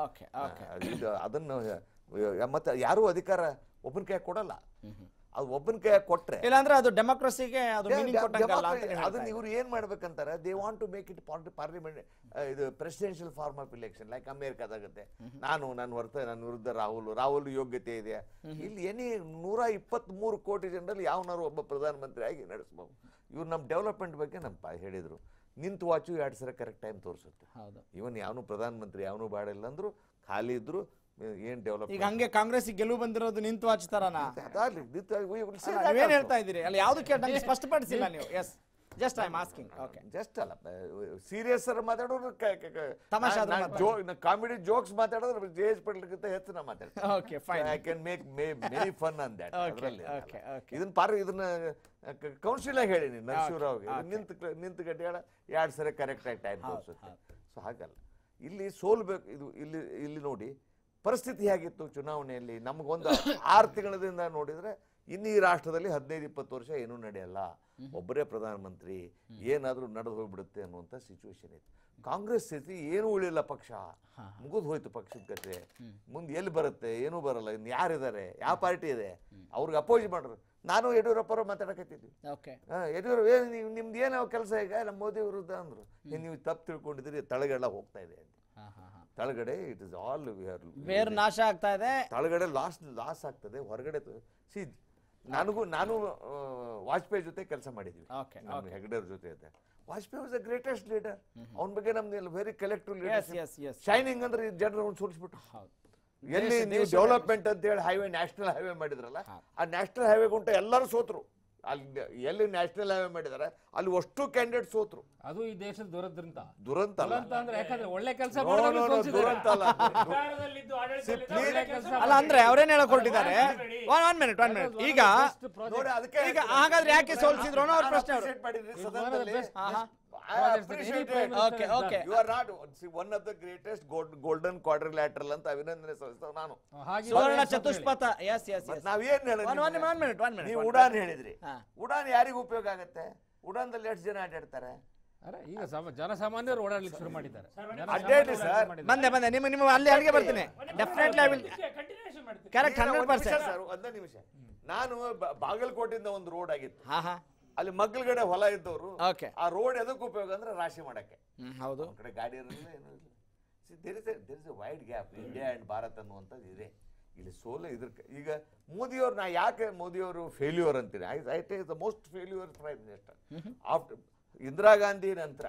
ಅದನ್ನು ಮತ್ತೆ ಯಾರೂ ಅಧಿಕಾರ ಒಬ್ಬನ ಕೈ ಕೊಡಲ್ಲ. ಅದು ಒಬ್ಬನ ಕೈ ಕೊಟ್ರೆ ಇಲ್ಲಾಂದ್ರೆ ಅದು ಡೆಮೋಕ್ರಸಿಗೆ ಅದನ್ನ ಇವ್ರು ಏನ್ ಮಾಡ್ಬೇಕಂತಾರೆ, they want to make it parliament, ಇದು presidential form of election like ಅಮೆರಿಕಾದಾಗತ್ತೆ. ನನ್ನ ವಿರುದ್ಧ ರಾಹುಲ್ ಯೋಗ್ಯತೆ ಇದೆ. ಇಲ್ಲಿ 123 ಕೋಟಿ ಜನರಲ್ಲಿ ಯಾವನಾರು ಒಬ್ಬ ಪ್ರಧಾನಮಂತ್ರಿ ಆಗಿ ನಡೆಸಬಹುದು. ಇವ್ರು ನಮ್ಮ ಡೆವಲಪ್ಮೆಂಟ್ ಬಗ್ಗೆ ಹೇಳಿದ್ರು. ನಿಂತು ವಾಚು 2 ಸಲ ಕರೆಕ್ಟ್ ಟೈಮ್ ತೋರಿಸುತ್ತೆ. ಇವನ್ ಯಾವನು ಪ್ರಧಾನಮಂತ್ರಿ ಯಾವನು ಬಾಡಿಲ್ಲ ಅಂದ್ರು, ಖಾಲಿ ಇದ್ರು, ಏನ್ ಡೆವಲಪ್. ಈಗ ಹಂಗೆ ಕಾಂಗ್ರೆಸ್ ಗೆಲುವು ಬಂದಿರೋದು ನಿಂತು ವಾಚಿತಾರನ ಏನ್ ಹೇಳ್ತಾ ಇದ್ದೀರಿ? ಅಲ್ಲ, ಯಾವ್ದು ಕೇಳಿ ಸ್ಪಷ್ಟಪಡಿಸಿಲ್ಲ ನೀವು. Yes, just I am asking. Okay, just ಅಲ್ಲ, ಸೀರಿಯಸ್ ಮಾತಾಡೋರು, ತಮಾಷೆ ಕಾಮಿಡಿ ಜೋಕ್ಸ್ ಮಾತಾಡೋದು ಜೇಜ್ ಪಡ್ಲಿಕ್ಕಿಂತ ಹೆಚ್ಚು ನಾ ಮಾತಾಡ್ತೀನಿ. Okay, fine. I can make many fun on that. ಇದನ್ನ ಕೌನ್ಸಿಲ್ ಆಗಿ ಹೇಳೀನಿ ನರಸಿಂಹರಾವ್ ನಿಂತು ಗಟ್ಟಿಯಾಡ 2 ಸಲ ಕರೆಕ್ಟ್ ಆಗಿ ಟೈಮ್ ತೋರಿಸುತ್ತೆ. ಸೊ ಹಾಗಲ್ಲ, ಇಲ್ಲಿ ಸೋಲ್ಬೇಕು. ಇಲ್ಲಿ ನೋಡಿ ಪರಿಸ್ಥಿತಿ ಹೇಗಿತ್ತು ಚುನಾವಣೆಯಲ್ಲಿ. ನಮಗೊಂದು 6 ತಿಂಗಳಿಂದ ನೋಡಿದ್ರೆ ಇನ್ನು ಈ ರಾಷ್ಟ್ರದಲ್ಲಿ 15-20 ವರ್ಷ ಏನೂ ನಡೆಯಲ್ಲ, ಒಬ್ಬರೇ ಪ್ರಧಾನಮಂತ್ರಿ, ಏನಾದ್ರೂ ನಡೆದು ಹೋಗ್ಬಿಡುತ್ತೆ ಅನ್ನುವಂಥ ಸಿಚುವೇಶನ್ ಇತ್ತು. ಕಾಂಗ್ರೆಸ್ ಸ್ಥಿತಿ ಏನೂ ಉಳಿಲ್ಲ, ಪಕ್ಷ ಮುಗಿದು ಹೋಯ್ತು. ಪಕ್ಷದ ಕತೆ ಮುಂದೆ ಎಲ್ಲಿ ಬರುತ್ತೆ, ಏನೂ ಬರಲ್ಲ. ಇನ್ನು ಯಾರಿದ್ದಾರೆ, ಯಾವ ಪಾರ್ಟಿ ಇದೆ, ಅವ್ರಿಗೆ ಅಪೋಸ್ ಮಾಡ್ರು. ನಾನು ಯಡಿಯೂರಪ್ಪರ ಮಾತಾಡಕತ್ತಿದ್ವಿ. ಯಡಿಯೂರಪ್ಪ ನಿಮ್ದು ಏನೋ ಕೆಲಸ ಈಗ ನಮ್ಮ ಮೋದಿ ವಿರುದ್ಧ ಅಂದ್ರು. ನೀವು ತಪ್ಪು ತಿಳ್ಕೊಂಡಿದ್ರಿ, ತಳಗೆಲ್ಲ ಹೋಗ್ತಾ ಇದೆ ಅಂತ. ತಳಗಡೆ ಇಟ್ ಇಸ್ ಆಲ್ ಬೇರೆ ನಾಶ ಆಗ್ತಾ ಇದೆ, ತಳಗಡೆ ಲಾಸ್ ಆಗ್ತದೆ. ಹೊರಗಡೆ ನಾನು ವಾಜಪೇಯಿ ಜೊತೆ ಕೆಲಸ ಮಾಡಿದ್ವಿ, ಹೆಗ್ಡೆಯವ್ರ ಜೊತೆ. Vajpayee was the greatest leader. ಅವನ ಬಗ್ಗೆ ನಮ್ದು very collective yes. Leadership. Shining ಅಂದ್ರೆ ಜನರು ಸೋಲಿಸ್ಬಿಟ್ರು. ಎಲ್ಲಿ ನೀವು ಡೆವಲಪ್ಮೆಂಟ್ ಅಂತ ಹೇಳಿ ಹೈವೇ ನ್ಯಾಷನಲ್ ಹೈವೇ ಮಾಡಿದ್ರಲ್ಲ, ಆ ನ್ಯಾಷನಲ್ ಹೈವೇ ಗುಂಟ ಎಲ್ಲರೂ ಸೋತರು. ಅಲ್ಲಿ ಎಲ್ಲಿ ನ್ಯಾಷನಲ್ ಹೈವೇ ಮಾಡಿದಾರೆ ಅಲ್ಲಿ ಅಷ್ಟು ಕ್ಯಾಂಡಿಡೇಟ್ ಸೋತರು. ಅದು ಈ ದೇಶದ ದುರಂತ. ದುರಂತ ಅಂದ್ರೆ ಯಾಕಂದ್ರೆ ಒಳ್ಳೆ ಕೆಲಸ ದುರಂತ ಅಲ್ಲ. ಅಲ್ಲ ಅಂದ್ರೆ ಅವ್ರೇನ್ ಹೇಳಕ್ ಹೊರಟಿದ್ದಾರೆ, ಒನ್ ಮಿನಿಟ್ ಈಗ ಹಾಗಾದ್ರೆ ಯಾಕೆ ಸೋಲ್ಸಿದ್ರು ಅನ್ನೋ ಅವ್ರ ಪ್ರಶ್ನೆ. Okay. You are not one of the greatest golden quadrilateral ಅಂತ ಅಭಿನಂದನೆ ಸಲ್ಲಿಸ್ತಾವ ನಾನು. ಸುವರ್ಣ ಚತುಷ್ಪಥ. ನಾವೇನ್ ಹೇಳಿದ್ರಿ, ನೀವು ಉಡಾನ್ ಹೇಳಿದ್ರಿ. ಉಡಾನ್ ಯಾರಿಗೂ ಉಪಯೋಗ ಆಗತ್ತೆ? ಉಡಾನ್ದಲ್ಲಿ ಎಷ್ಟು ಜನ ಅಡ್ಡಾಡ್ತಾರೆ? ಈಗ ಜನಸಾಮಾನ್ಯರು ಓಡಾಡ್ಲಿಕ್ಕೆ ಶುರು ಮಾಡಿದ್ದಾರೆ. ಅಡ್ಡಾಡಿ ಸರ್. ಬಂದೆ ನಿಮ್ಮ ಅಲ್ಲಿ ಅಲ್ಲಿಗೆ ಬರ್ತೀನಿ. Definitely I will correct 100%. Sir ಒಂದೇ ನಿಮಿಷ. ನಾನು ಬಾಗಲಕೋಟೆಯಿಂದ ಒಂದು ರೋಡ್ ಆಗಿತ್ತು. ಅಲ್ಲಿ ಮಗ್ಗಲಗಡೆ ಹೊಲ ಇದ್ದವರು ಆ ರೋಡ್ ಎದಕ್ಕೆ ಉಪಯೋಗ ಅಂದ್ರೆ ರಾಶಿ ಮಾಡಕ್ಕೆ. ಹೌದು. ಕಡೆ ಗಾಡಿ ಇರಲಿಲ್ಲ, ಏನೂ ಇಲ್ಲ. There is a wide gap India and Bharat ಅನ್ನುವಂಥದ್ದು ಇದೆ. ಇಲ್ಲಿ ಸೋಲು ಇದ್ರ ಈಗ ಮೋದಿಯವ್ರು, ನಾ ಯಾಕೆ ಮೋದಿಯವರು ಫೇಲ್ಯೂರ್ ಅಂತೀನಿ? I take the most failure prime minister after Indira Gandhi ನಂತರ.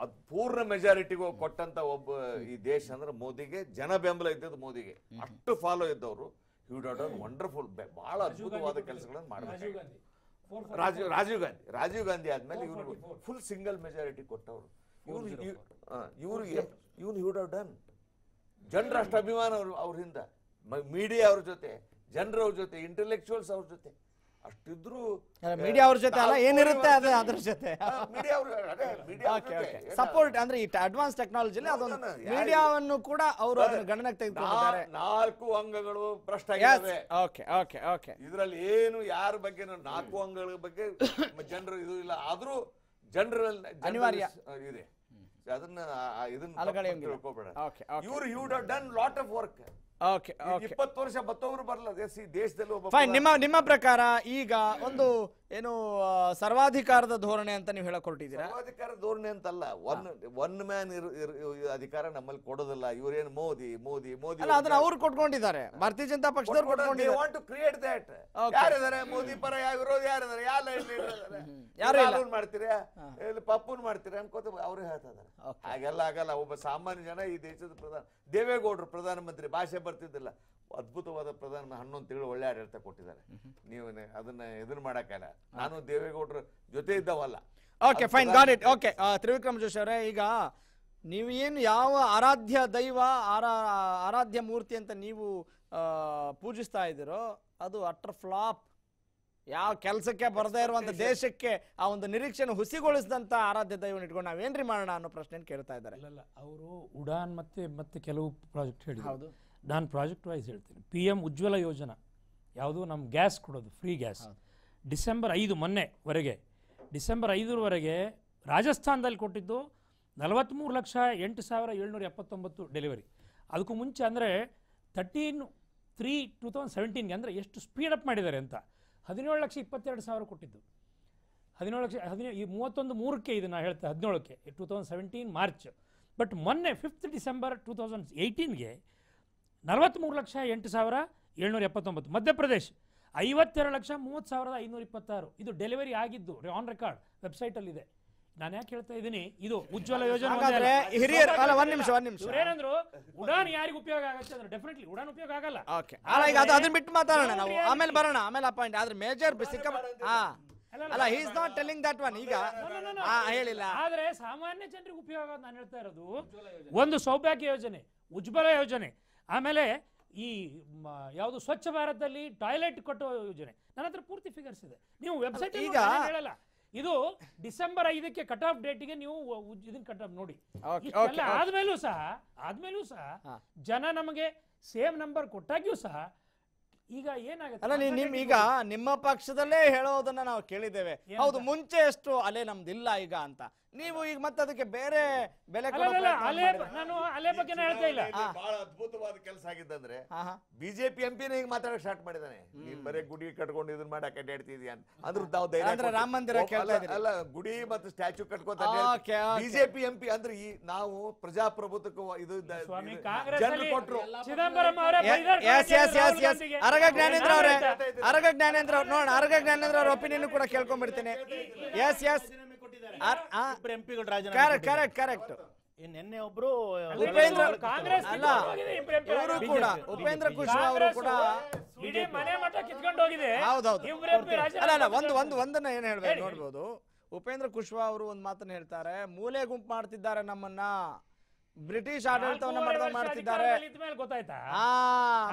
ಅದು ಪೂರ್ಣ ಮೆಜಾರಿಟಿಗೂ ಕೊಟ್ಟಂತ ಒಬ್ಬ ಈ ದೇಶ ಅಂದ್ರೆ ಮೋದಿಗೆ. ಜನ ಬೆಂಬಲ ಇದ್ದದ್ದು ಮೋದಿಗೆ. ಅಷ್ಟು ಫಾಲೋ ಇದ್ದವರು. He would have done wonderful, ಬಹಳ ಅದ್ಭುತವಾದ ಕೆಲಸಗಳನ್ನು ಮಾಡಬೇಕು. ರಾಜೀವ್ ಗಾಂಧಿ ಆದ್ಮೇಲೆ ಇವ್ರು ಫುಲ್ ಸಿಂಗಲ್ ಮೆಜಾರಿಟಿ ಕೊಟ್ಟವರು. ಇವನು ಹಿ ವುಡ್ ಹ್ಯಾವ್ ಡನ್. ಜನರ ಅಷ್ಟು ಅಭಿಮಾನ ಅವ್ರಿಂದ, ಮೀಡಿಯಾ ಅವ್ರ ಜೊತೆ, ಜನರವ್ರ ಜೊತೆ, ಇಂಟೆಲೆಕ್ಚುಯಲ್ಸ್ ಅವ್ರ ಜೊತೆ ಅಷ್ಟಿದ್ರು. ಮೀಡಿಯಾ ಅವ್ರ ಜೊತೆ ಅಲ್ಲ, ಏನಿರುತ್ತೆ ಅದ್ರ ಜೊತೆ ಮೀಡಿಯಾ ಸಪೋರ್ಟ್ ಅಂದ್ರೆ ಈ ಅಡ್ವಾನ್ಸ್ ಟೆಕ್ನಾಲಜಿಲಿ ಅದೊಂದು ಮೀಡಿಯಾವನ್ನು ಕೂಡ ಅವರು ಅದನ್ನು ಗಣನೆಗೆ ತೆಗೆದುಕೊಂಡಿದ್ದಾರೆ. 4 ಅಂಗಗಳು ಭ್ರಷ್ಟ ಆಗಿವೆ. ಓಕೆ. ಇದರಲ್ಲಿ ಏನು ಯಾರ ಬಗ್ಗೆ 4 ಅಂಗಗಳ ಬಗ್ಗೆ ಜನರು ಇದು ಇಲ್ಲ. ಆದ್ರೂ ಜನರಲ್ಲಿ ಅನಿವಾರ್ಯ ಇದೆ. ಅದನ್ನ ತಿಳ್ಕೊಬೇಡ. ಇವ್ರು you would have done lot of work. 20 ವರ್ಷ ಮತ್ತೊಬ್ರು ಬರಲ್ಲ ದೇಶದಲ್ಲಿ ಒಬ್ಬ. ಫೈನ್. ನಿಮ್ಮ ಪ್ರಕಾರ ಈಗ ಒಂದು ಏನು ಸರ್ವಾಧಿಕಾರದ ಧೋರಣೆ ಅಂತ ನೀವು ಹೇಳಕ್ ಹೊರಟಿದ್ದೀರಾ? ಸರ್ವಾಧಿಕಾರ ಧೋರಣೆ ಅಂತಲ್ಲ, ಒನ್ ಮ್ಯಾನ್ ಅಧಿಕಾರ ನಮ್ಮಲ್ಲಿ ಕೊಡೋದಿಲ್ಲ. ಇವರೇನು ಮೋದಿ ಅಲ್ಲ, ಅದನ್ನ ಅವ್ರು ಕೊಟ್ಕೊಂಡಿದ್ದಾರೆ, ಭಾರತೀಯ ಜನತಾ ಪಕ್ಷದವ್ರು ಕೊಟ್ಕೊಂಡಿದ್ದಾರೆ. Want to create that. ಯಾರಿದ್ದಾರೆ ಮೋದಿ ಪರ, ಯಾವ ವಿರೋಧ ಯಾರಿದ್ದಾರೆ? ಯಾರು ಮಾಡ್ತೀರಾ, ಪಪ್ಪನ್ ಮಾಡ್ತೀರಾ ಅನ್ಕೋತ ಅವ್ರೇ ಹೇಳ್ತಾ ಇದಾರೆ. ಹಾಗೆಲ್ಲ ಆಗಲ್ಲ. ಒಬ್ಬ ಸಾಮಾನ್ಯ ಜನ ಈ ದೇಶದ ದೇವೇಗೌಡರು ಪ್ರಧಾನಮಂತ್ರಿ, ಭಾಷೆ ಬರ್ತಿದ್ದಿಲ್ಲ, ಅದ್ಭುತವಾದ ಪ್ರಧಾನ 11 ತಿಂಗಳು ಒಳ್ಳೆ ಆಡಳಿತ ಕೊಟ್ಟಿದ್ದಾರೆ. ನೀವು ಅದನ್ನ ಇದನ್ನ ಮಾಡಕ್ಕಲ್ಲ. ನಾನು ದೇವೇಗೌಡರ ಜೊತೆ ಇದ್ದವಲ್ಲ. Okay fine, got it. Okay Trivikram Joshi ಅವರೇ, ಈಗ ನೀವು ಏನು ಯಾವ ಆರಾಧ್ಯ ದೈವ ಆರಾಧ್ಯ ಮೂರ್ತಿ ಅಂತ ನೀವು ಪೂಜಿಸ್ತಾ ಇದ್ದೀರೋ ಅದು ಅಟ್ರ್ ಫ್ಲಾಪ್. ಯಾವ ಕೆಲಸಕ್ಕೆ ಬರದೇ ಇರುವಂತ ದೇಶಕ್ಕೆ ಆ ಒಂದು ನಿರೀಕ್ಷೆಯನ್ನು ಹುಸಿಗೊಳಿಸಿದಂತ ಆರಾಧ್ಯ ದೈವನ ಇಟ್ಕೊಂಡು ನಾವೇನ್ರಿ ಮಾಡೋಣ ಅನ್ನೋ ಪ್ರಶ್ನೆ ಕೇಳ್ತಾ ಇದ್ದಾರೆ. ಅವರು ಉಡಾನ್ ಮತ್ತೆ ಕೆಲವು ಪ್ರಾಜೆಕ್ಟ್ ಹೇಳಿ. ಹೌದು, ನಾನು ಪ್ರಾಜೆಕ್ಟ್ ವೈಸ್ ಹೇಳ್ತೀನಿ. PM ಉಜ್ವಲ ಯೋಜನಾ, ಯಾವುದು ನಮ್ಮ ಗ್ಯಾಸ್ ಕೊಡೋದು, ಫ್ರೀ ಗ್ಯಾಸ್. ಡಿಸೆಂಬರ್ 5 ಮೊನ್ನೆವರೆಗೆ, ಡಿಸೆಂಬರ್ 5ರವರೆಗೆ ರಾಜಸ್ಥಾನದಲ್ಲಿ ಕೊಟ್ಟಿದ್ದು 43,08,779 ಡೆಲಿವರಿ. ಅದಕ್ಕೂ ಮುಂಚೆ ಅಂದರೆ 13/3/2017ಗೆ ಅಂದರೆ ಎಷ್ಟು ಸ್ಪೀಡಪ್ ಮಾಡಿದ್ದಾರೆ ಅಂತ 17,22,000 ಕೊಟ್ಟಿದ್ದು. 31/3ಕ್ಕೆ ಇದನ್ನು ಹೇಳ್ತಾ 17ಕ್ಕೆ 2017 ಮಾರ್ಚ್. ಬಟ್ ಮೊನ್ನೆ 5th ಡಿಸೆಂಬರ್ 2018ಗೆ 43,08,779. ಮಧ್ಯಪ್ರದೇಶ್ 52,30,526 ಇದು ಡೆಲಿವರಿ ಆಗಿದ್ದು ಆನ್ ರೆಕಾರ್ಡ್ ವೆಬ್ಸೈಟಲ್ಲಿದೆ. ನಾನು ಯಾಕೆ ಹೇಳ್ತಾ ಇದ್ದೀನಿ, ಇದು ಉಜ್ವಲ ಯೋಜನೆ. ಏನಂದ್ರು ಉಡಾನ್ ಯಾರಿಗೆ ಉಪಯೋಗ ಆಗುತ್ತೆ ಅಂದ್ರೆ ಡೆಫಿನೆಟ್ಲಿ ಉಡಾನ್ ಉಪಯೋಗ ಆಗಲ್ಲ. ಅದನ್ನ ಬಿಟ್ಟು ಮಾತಾಡೋಣ ನಾವು, ಆಮೇಲೆ ಬರೋಣ, ಆಮೇಲೆ ಆ ಪಾಯಿಂಟ್. ಆದ್ರೆ ಮೇಜರ್ ಅಲ್ಲ, he is not telling that one. ಈಗ ಹೇಳಿಲ್ಲ, ಆದ್ರೆ ಸಾಮಾನ್ಯ ಜನರಿಗೆ ಉಪಯೋಗ ನಾನು ಹೇಳ್ತಾ ಇರೋದು ಒಂದು ಸೌಭಾಗ್ಯ ಯೋಜನೆ, ಉಜ್ವಲ ಯೋಜನೆ, ಆಮೇಲೆ ಈ ಯಾವುದು ಸ್ವಚ್ಛ ಭಾರತದಲ್ಲಿ ಟಾಯ್ಲೆಟ್ ಕೊಟ್ಟೋ ಯೋಜನೆ. ನನ್ನ ಹತ್ರ ಪೂರ್ತಿ ಫಿಗರ್ಸ್ ಇದೆ, ನೀವು ವೆಬ್ಸೈಟ್ ಈಗ ಹೇಳಲ್ಲ. ಇದು ಡಿಸೆಂಬರ್ 5ಕ್ಕೆ ಕಟ್ ಆಫ್ ಡೇಟಿಗೆ ನೀವು ಇದನ್ನ ಕಟ್ ಆಫ್ ನೋಡಿ. ಆದ್ಮೇಲೂ ಸಹ ಜನ ನಮಗೆ ಸೇಮ್ ನಂಬರ್ ಕೊಟ್ಟಾಗ್ಯೂ ಸಹ ಈಗ ಏನಾಗುತ್ತೆ ಅಲ್ಲ, ಈಗ ನಿಮ್ಮ ಪಕ್ಷದಲ್ಲೇ ಹೇಳೋದನ್ನ ನಾವು ಕೇಳಿದ್ದೇವೆ. ಹೌದು, ಮುಂಚೆ ಎಷ್ಟು ಅಲೆ ನಮ್ದಿಲ್ಲ ಈಗ ಅಂತ. ನೀವು ಈಗ ಮತ್ತೆ ಅದಕ್ಕೆ ಬೇರೆ ಬೆಲೆ ನಾನು ಅಲೆ ಬಗ್ಗೆ ಹೇಳ್ತಾ ಇಲ್ಲ. ಬಹಳ ಅದ್ಭುತವಾದ ಕೆಲಸ ಆಗಿದ್ದಂದ್ರೆ ಬಿಜೆಪಿ ಎಂಪಿನ ಈಗ ಮಾತಾಡಕ್ ಸ್ಟಾರ್ಟ್ ಮಾಡಿದಾನೆ. ನೀನ್ ಬರೇ ಗುಡಿ ಕಟ್ಕೊಂಡು ಇದನ್ನ ಮಾಡಕ್ ಅಡ್ಡಾಡ್ತಿದ್ಯಾ ಅಂದ್ರೆ ನಾವು ಧೈರ್ಯ ರಾಮ ಮಂದಿರ ಅಲ್ಲ, ಗುಡಿ ಮತ್ತು ಸ್ಟ್ಯಾಚ್ಯೂ ಕಟ್ಕೋತ ಬಿಜೆಪಿ ಎಂಪಿ ಅಂದ್ರೆ ಈ ನಾವು ಪ್ರಜಾಪ್ರಭುತ್ವಕ್ಕೂ ಇದು ಜನರು ಕೊಟ್ರು. ಅರಗ ಜ್ಞಾನೇಂದ್ರ ಅವ್ರೆ ನೋಡೋಣ, ಅರಗ ಜ್ಞಾನೇಂದ್ರ ಅವ್ರ ಒಪಿನಿಯನ್ ಕೂಡ ಕೇಳ್ಕೊಂಡ್ಬಿಡ್ತೇನೆ. ಇಬ್ರು ಎಂಪಿಗಳು ರಾಜೀನಾಮೆ ಕರೆಕ್ಟ್ ಕೊಟ್ಟಿದ್ದಾರೆ. ಕರೆಕ್ಟ್ ಕರೆಕ್ಟ್ ನಿನ್ನೆ ಒಬ್ರು ಉಪೇಂದ್ರ ಕಾಂಗ್ರೆಸ್ ಅಲ್ಲ ಇವರು ಕೂಡ ಉಪೇಂದ್ರ ಕುಶ್ವಾ ಅವರು ಕೂಡ ಇಡೀ ಮನೆ ಮಠ ಕಿತ್ಕೊಂಡು ಹೋಗಿದೆ. ಹೌದೌದು ಇವ್ರು MP ಅಲ್ಲ ಅಲ್ಲ ಒಂದನ್ನ ಏನ್ ಹೇಳ್ಬೇಕು ನೋಡ್ಬೋದು. ಉಪೇಂದ್ರ ಕುಶ್ವಾ ಅವರು ಒಂದ್ ಮಾತನ್ನ ಹೇಳ್ತಾರೆ, ಮೂಲೆ ಗುಂಪು ಮಾಡ್ತಿದ್ದಾರೆ ನಮ್ಮನ್ನ, ಬ್ರಿಟಿಷ್ ಆಡಳಿತವನ್ನ ಮಾಡ್ತಿದ್ದಾರೆ. ಗೊತ್ತಾಯ್ತಾ?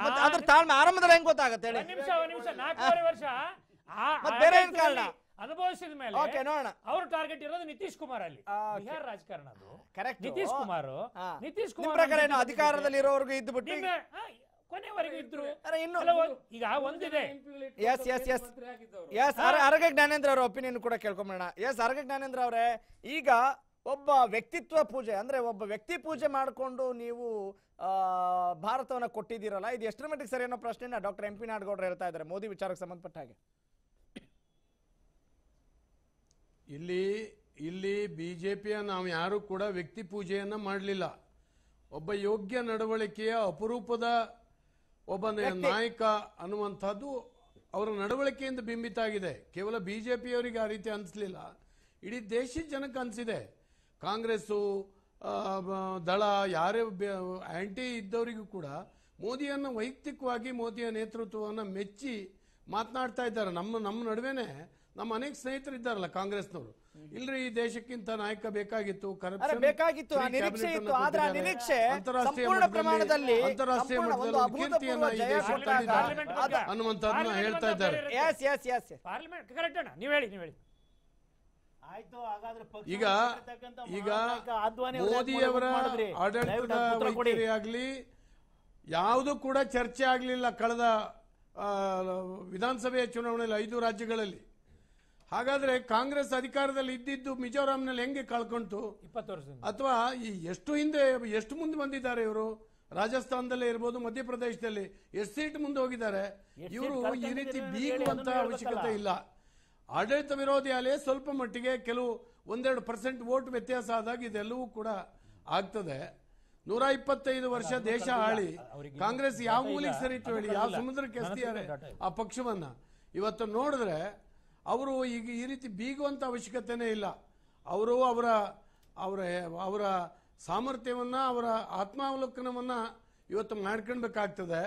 ಮತ್ತೆ ಅದ್ರ ತಾಳ್ಮೆ ಆರಂಭದಲ್ಲಿ ಹೆಂಗ್ ಗೊತ್ತಾಗತ್ತೆ ಹೇಳಿ? ಒಂದ್ ನಿಮಿಷ 4 ವರ್ಷ ಬೇರೆ ಏನ್ ಕಾರಣ ಅನುಭವಿಸಿದ ಮೇಲೆ ಓಕೆ ನೋಡೋಣ. ಅವ್ರ ಟಾರ್ಗೆಟ್ ಇರೋದು ನಿತೀಶ್ ಕುಮಾರ್ ಅಲ್ಲಿ. ಬಿಹಾರ ರಾಜಕಾರಣ ಅದು. ಕರೆಕ್ಟ್. ನಿತೀಶ್ ಕುಮಾರ್ ನಿಮ್ ಪ್ರಕಾರ ಏನು ಅಧಿಕಾರದಲ್ಲಿ ಇರೋವರೆಗೂ ಇದ್ದು ಬಿಟ್ಟು ಕೊನೆವರೆಗೂ ಇದ್ರು. ಇನ್ನು ಈಗ ಒಂದಿದೆ. ಎಸ್ ಅರಗ ಜ್ಞಾನೇಂದ್ರ ಅವರ ಒಪಿನಿಯನ್ ಕೂಡ ಕೇಳ್ಕೊಂಬೋಣ. ಎಸ್ ಅರಗ ಜ್ಞಾನೇಂದ್ರ ಅವರೇ, ಈಗ ಒಬ್ಬ ವ್ಯಕ್ತಿತ್ವ ಪೂಜೆ ಅಂದ್ರೆ ಒಬ್ಬ ವ್ಯಕ್ತಿ ಪೂಜೆ ಮಾಡಿಕೊಂಡು ನೀವು ಭಾರತವನ್ನ ಕೊಟ್ಟಿದ್ದೀರಲ್ಲ, ಇದು ಎಷ್ಟರ ಮಟ್ಟಿಗೆ ಸರಿ ಅನ್ನೋ ಪ್ರಶ್ನೆನ ಡಾಕ್ಟರ್ MP ನಾಡಗೌಡರು ಹೇಳ್ತಾ ಇದ್ದಾರೆ ಮೋದಿ ವಿಚಾರಕ್ಕೆ ಸಂಬಂಧಪಟ್ಟ ಹಾಗೆ. ಇಲ್ಲಿ ಬಿಜೆಪಿಯ ನಾವು ಯಾರು ಕೂಡ ವ್ಯಕ್ತಿ ಪೂಜೆಯನ್ನ ಮಾಡಲಿಲ್ಲ. ಒಬ್ಬ ಯೋಗ್ಯ ನಡವಳಿಕೆಯ ಅಪರೂಪದ ಒಬ್ಬ ನಾಯಕ ಅನ್ನುವಂಥದ್ದು ಅವರ ನಡವಳಿಕೆಯಿಂದ ಬಿಂಬಿತ ಆಗಿದೆ. ಕೇವಲ ಬಿಜೆಪಿಯವರಿಗೆ ಆ ರೀತಿ ಅನಿಸ್ಲಿಲ್ಲ, ಇಡೀ ದೇಶದ ಜನಕ್ಕೆ ಅನಿಸಿದೆ. ಕಾಂಗ್ರೆಸ್ಸು ದಳ ಯಾರೇ ಆಂಟಿ ಇದ್ದವರಿಗೂ ಕೂಡ ಮೋದಿಯನ್ನು ವೈಯಕ್ತಿಕವಾಗಿ ಮೋದಿಯ ನೇತೃತ್ವವನ್ನು ಮೆಚ್ಚಿ ಮಾತನಾಡ್ತಾ ಇದ್ದಾರೆ. ನಮ್ಮ ನಡುವೆನೆ ನಮ್ಮ ಅನೇಕ ಸ್ನೇಹಿತರು ಇದ್ದಾರಲ್ಲ ಕಾಂಗ್ರೆಸ್ನವರು, ಇಲ್ರಿ ಈ ದೇಶಕ್ಕಿಂತ ನಾಯಕ ಬೇಕಾಗಿತ್ತು, ಬೇಕಾಗಿತ್ತು, ನಿರೀಕ್ಷೆ ಇತ್ತು, ಆದ್ರೆ ಆ ನಿರೀಕ್ಷೆ ಸಂಪೂರ್ಣ ಪ್ರಮಾಣದಲ್ಲಿ ಅಂತಾರಾಷ್ಟ್ರೀಯ ಮಟ್ಟದಲ್ಲಿ ಕೀರ್ತಿಯನ್ನ ಈ ದೇಶಕ್ಕೆ ತಂದಿದ್ದಾರೆ ಅನ್ನುವಂಥದ್ದನ್ನ ಹೇಳ್ತಾ ಇದ್ದಾರೆ. ಪಾರ್ಲಿಮೆಂಟ್ ಕರೆಕ್ಟ್ ಅಣ್ಣ, ನೀವ್ ಹೇಳಿ. ಈಗ ಮೋದಿಯವರ ಆಡಳಿತದ ವೈಖರಿ ಆಗ್ಲಿ ಯಾವುದು ಕೂಡ ಚರ್ಚೆ ಆಗ್ಲಿಲ್ಲ ಕಳೆದ ವಿಧಾನಸಭೆಯ ಚುನಾವಣೆಯಲ್ಲಿ 5 ರಾಜ್ಯಗಳಲ್ಲಿ. ಹಾಗಾದ್ರೆ ಕಾಂಗ್ರೆಸ್ ಅಧಿಕಾರದಲ್ಲಿ ಇದ್ದಿದ್ದು ಮಿಜೋರಾಂನಲ್ಲಿ ಹೆಂಗೆ ಕಳ್ಕೊಂತು? 20 ವರ್ಷದಿಂದ. ಅಥವಾ ಎಷ್ಟು ಮುಂದೆ ಬಂದಿದ್ದಾರೆ ಇವರು? ರಾಜಸ್ಥಾನದಲ್ಲೇ ಇರ್ಬೋದು, ಮಧ್ಯಪ್ರದೇಶದಲ್ಲಿ ಎಷ್ಟು ಸೀಟ್ ಮುಂದೆ ಹೋಗಿದ್ದಾರೆ. ಇವರು ಈ ರೀತಿ ಬೀಗುವಂತ ಅವಶ್ಯಕತೆ ಇಲ್ಲ. ಆಡಳಿತ ವಿರೋಧಿ ಅಲೆ ಸ್ವಲ್ಪ ಮಟ್ಟಿಗೆ ಕೆಲವು 1-2% ವೋಟ್ ವ್ಯತ್ಯಾಸ ಆದಾಗ ಇದೆಲ್ಲವೂ ಕೂಡ ಆಗ್ತದೆ. 125 ವರ್ಷ ದೇಶ ಆಳಿ ಕಾಂಗ್ರೆಸ್ ಯಾವ ಮೂಲಿಗೆ ಸರಿತು ಹೇಳಿ, ಯಾವ ಸಮುದ್ರಕ್ಕೆ ಎಸ್ತಿದ್ದಾರೆ ಆ ಪಕ್ಷವನ್ನ. ಇವತ್ತು ನೋಡಿದ್ರೆ ಅವರು ಈಗ ಈ ರೀತಿ ಬೀಗುವಂತ ಅವಶ್ಯಕತೆನೇ ಇಲ್ಲ. ಅವರು ಅವರ ಸಾಮರ್ಥ್ಯವನ್ನ, ಅವರ ಆತ್ಮಾವಲೋಕನವನ್ನ ಇವತ್ತು ಮಾಡ್ಕೊಳ್ಬೇಕಾಗ್ತದೆ.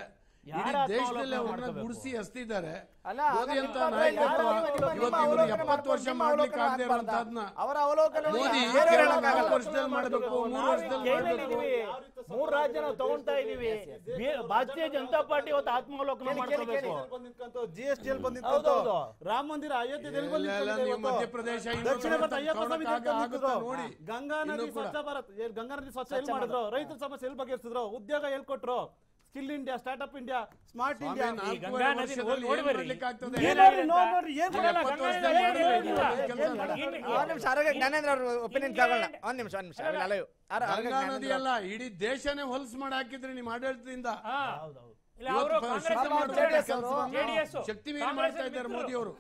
ಇಡೀ ದೇಶದಲ್ಲಿ ಅವರನ್ನ ಗುಡಿಸಿ ಹಸ್ತಿದ್ದಾರೆ. ಮೋದಿ ಅಂತ ನಾಯಕತ್ವ ಇವತ್ತು ಇವರು 70 ವರ್ಷ ಮಾಡ್ಲಿಕ್ಕೆ ಆಗದೆ ಇರುವಂತಹದ್ನ ಮೋದಿ 4 ವರ್ಷದಲ್ಲಿ ಮಾಡಬೇಕು, 3 ವರ್ಷದಲ್ಲಿ ಮಾಡಬೇಕು. 3 ರಾಜ್ಯ ನಾವು ತಗೊಂತಾ ಇದೀವಿ. ಭಾರತೀಯ ಜನತಾ ಪಾರ್ಟಿ ಇವತ್ತು ಆತ್ಮಾವಲೋಕನ ಮಾಡ್ಕೋಬೇಕು. GST ಅಲ್ಲಿ ಬಂದಿತ್ತು, ರಾಮ ಮಂದಿರ ಅಯೋಧ್ಯೆಯಲ್ಲಿ ಮಧ್ಯಪ್ರದೇಶ ದಕ್ಷಿಣ ಭಾರತ ಅಯ್ಯಪ್ಪ ನೋಡಿ, ಗಂಗಾ ನದಿ ಸ್ವಚ್ಛ ಭಾರತ್, ಗಂಗಾ ನದಿ ಸ್ವಚ್ಛ ಎಲ್ಲಿ ಮಾಡಿದ್ರು, ರೈತರ ಸಮಸ್ಯೆ ಎಲ್ಲಿ ಬಗೆಹರಿಸಿದ್ರು, ಉದ್ಯೋಗ ಎಲ್ಲಿ ಕೊಟ್ರು, skill India, startup India, smart India. Jnanendra ಅವ್ರ ಒಪಿನಿಯನ್ ತಗೊಳ್ಳೋಣ. ಒಂದ್ ನಿಮಿಷ ಗಂಗಾ ನದಿ ಅಲ್ಲ, ಇಡೀ ದೇಶನೇ ಹೊಲಸು ಮಾಡಿ ಹಾಕಿದ್ರಿ ನಿಮ್ಮ ಆಡಳಿತದಿಂದ. ಶಕ್ತಿ ಮೀರಿ ಮಾಡ್ತಾ ಇದ್ದಾರೆ ಮೋದಿ ಅವರು.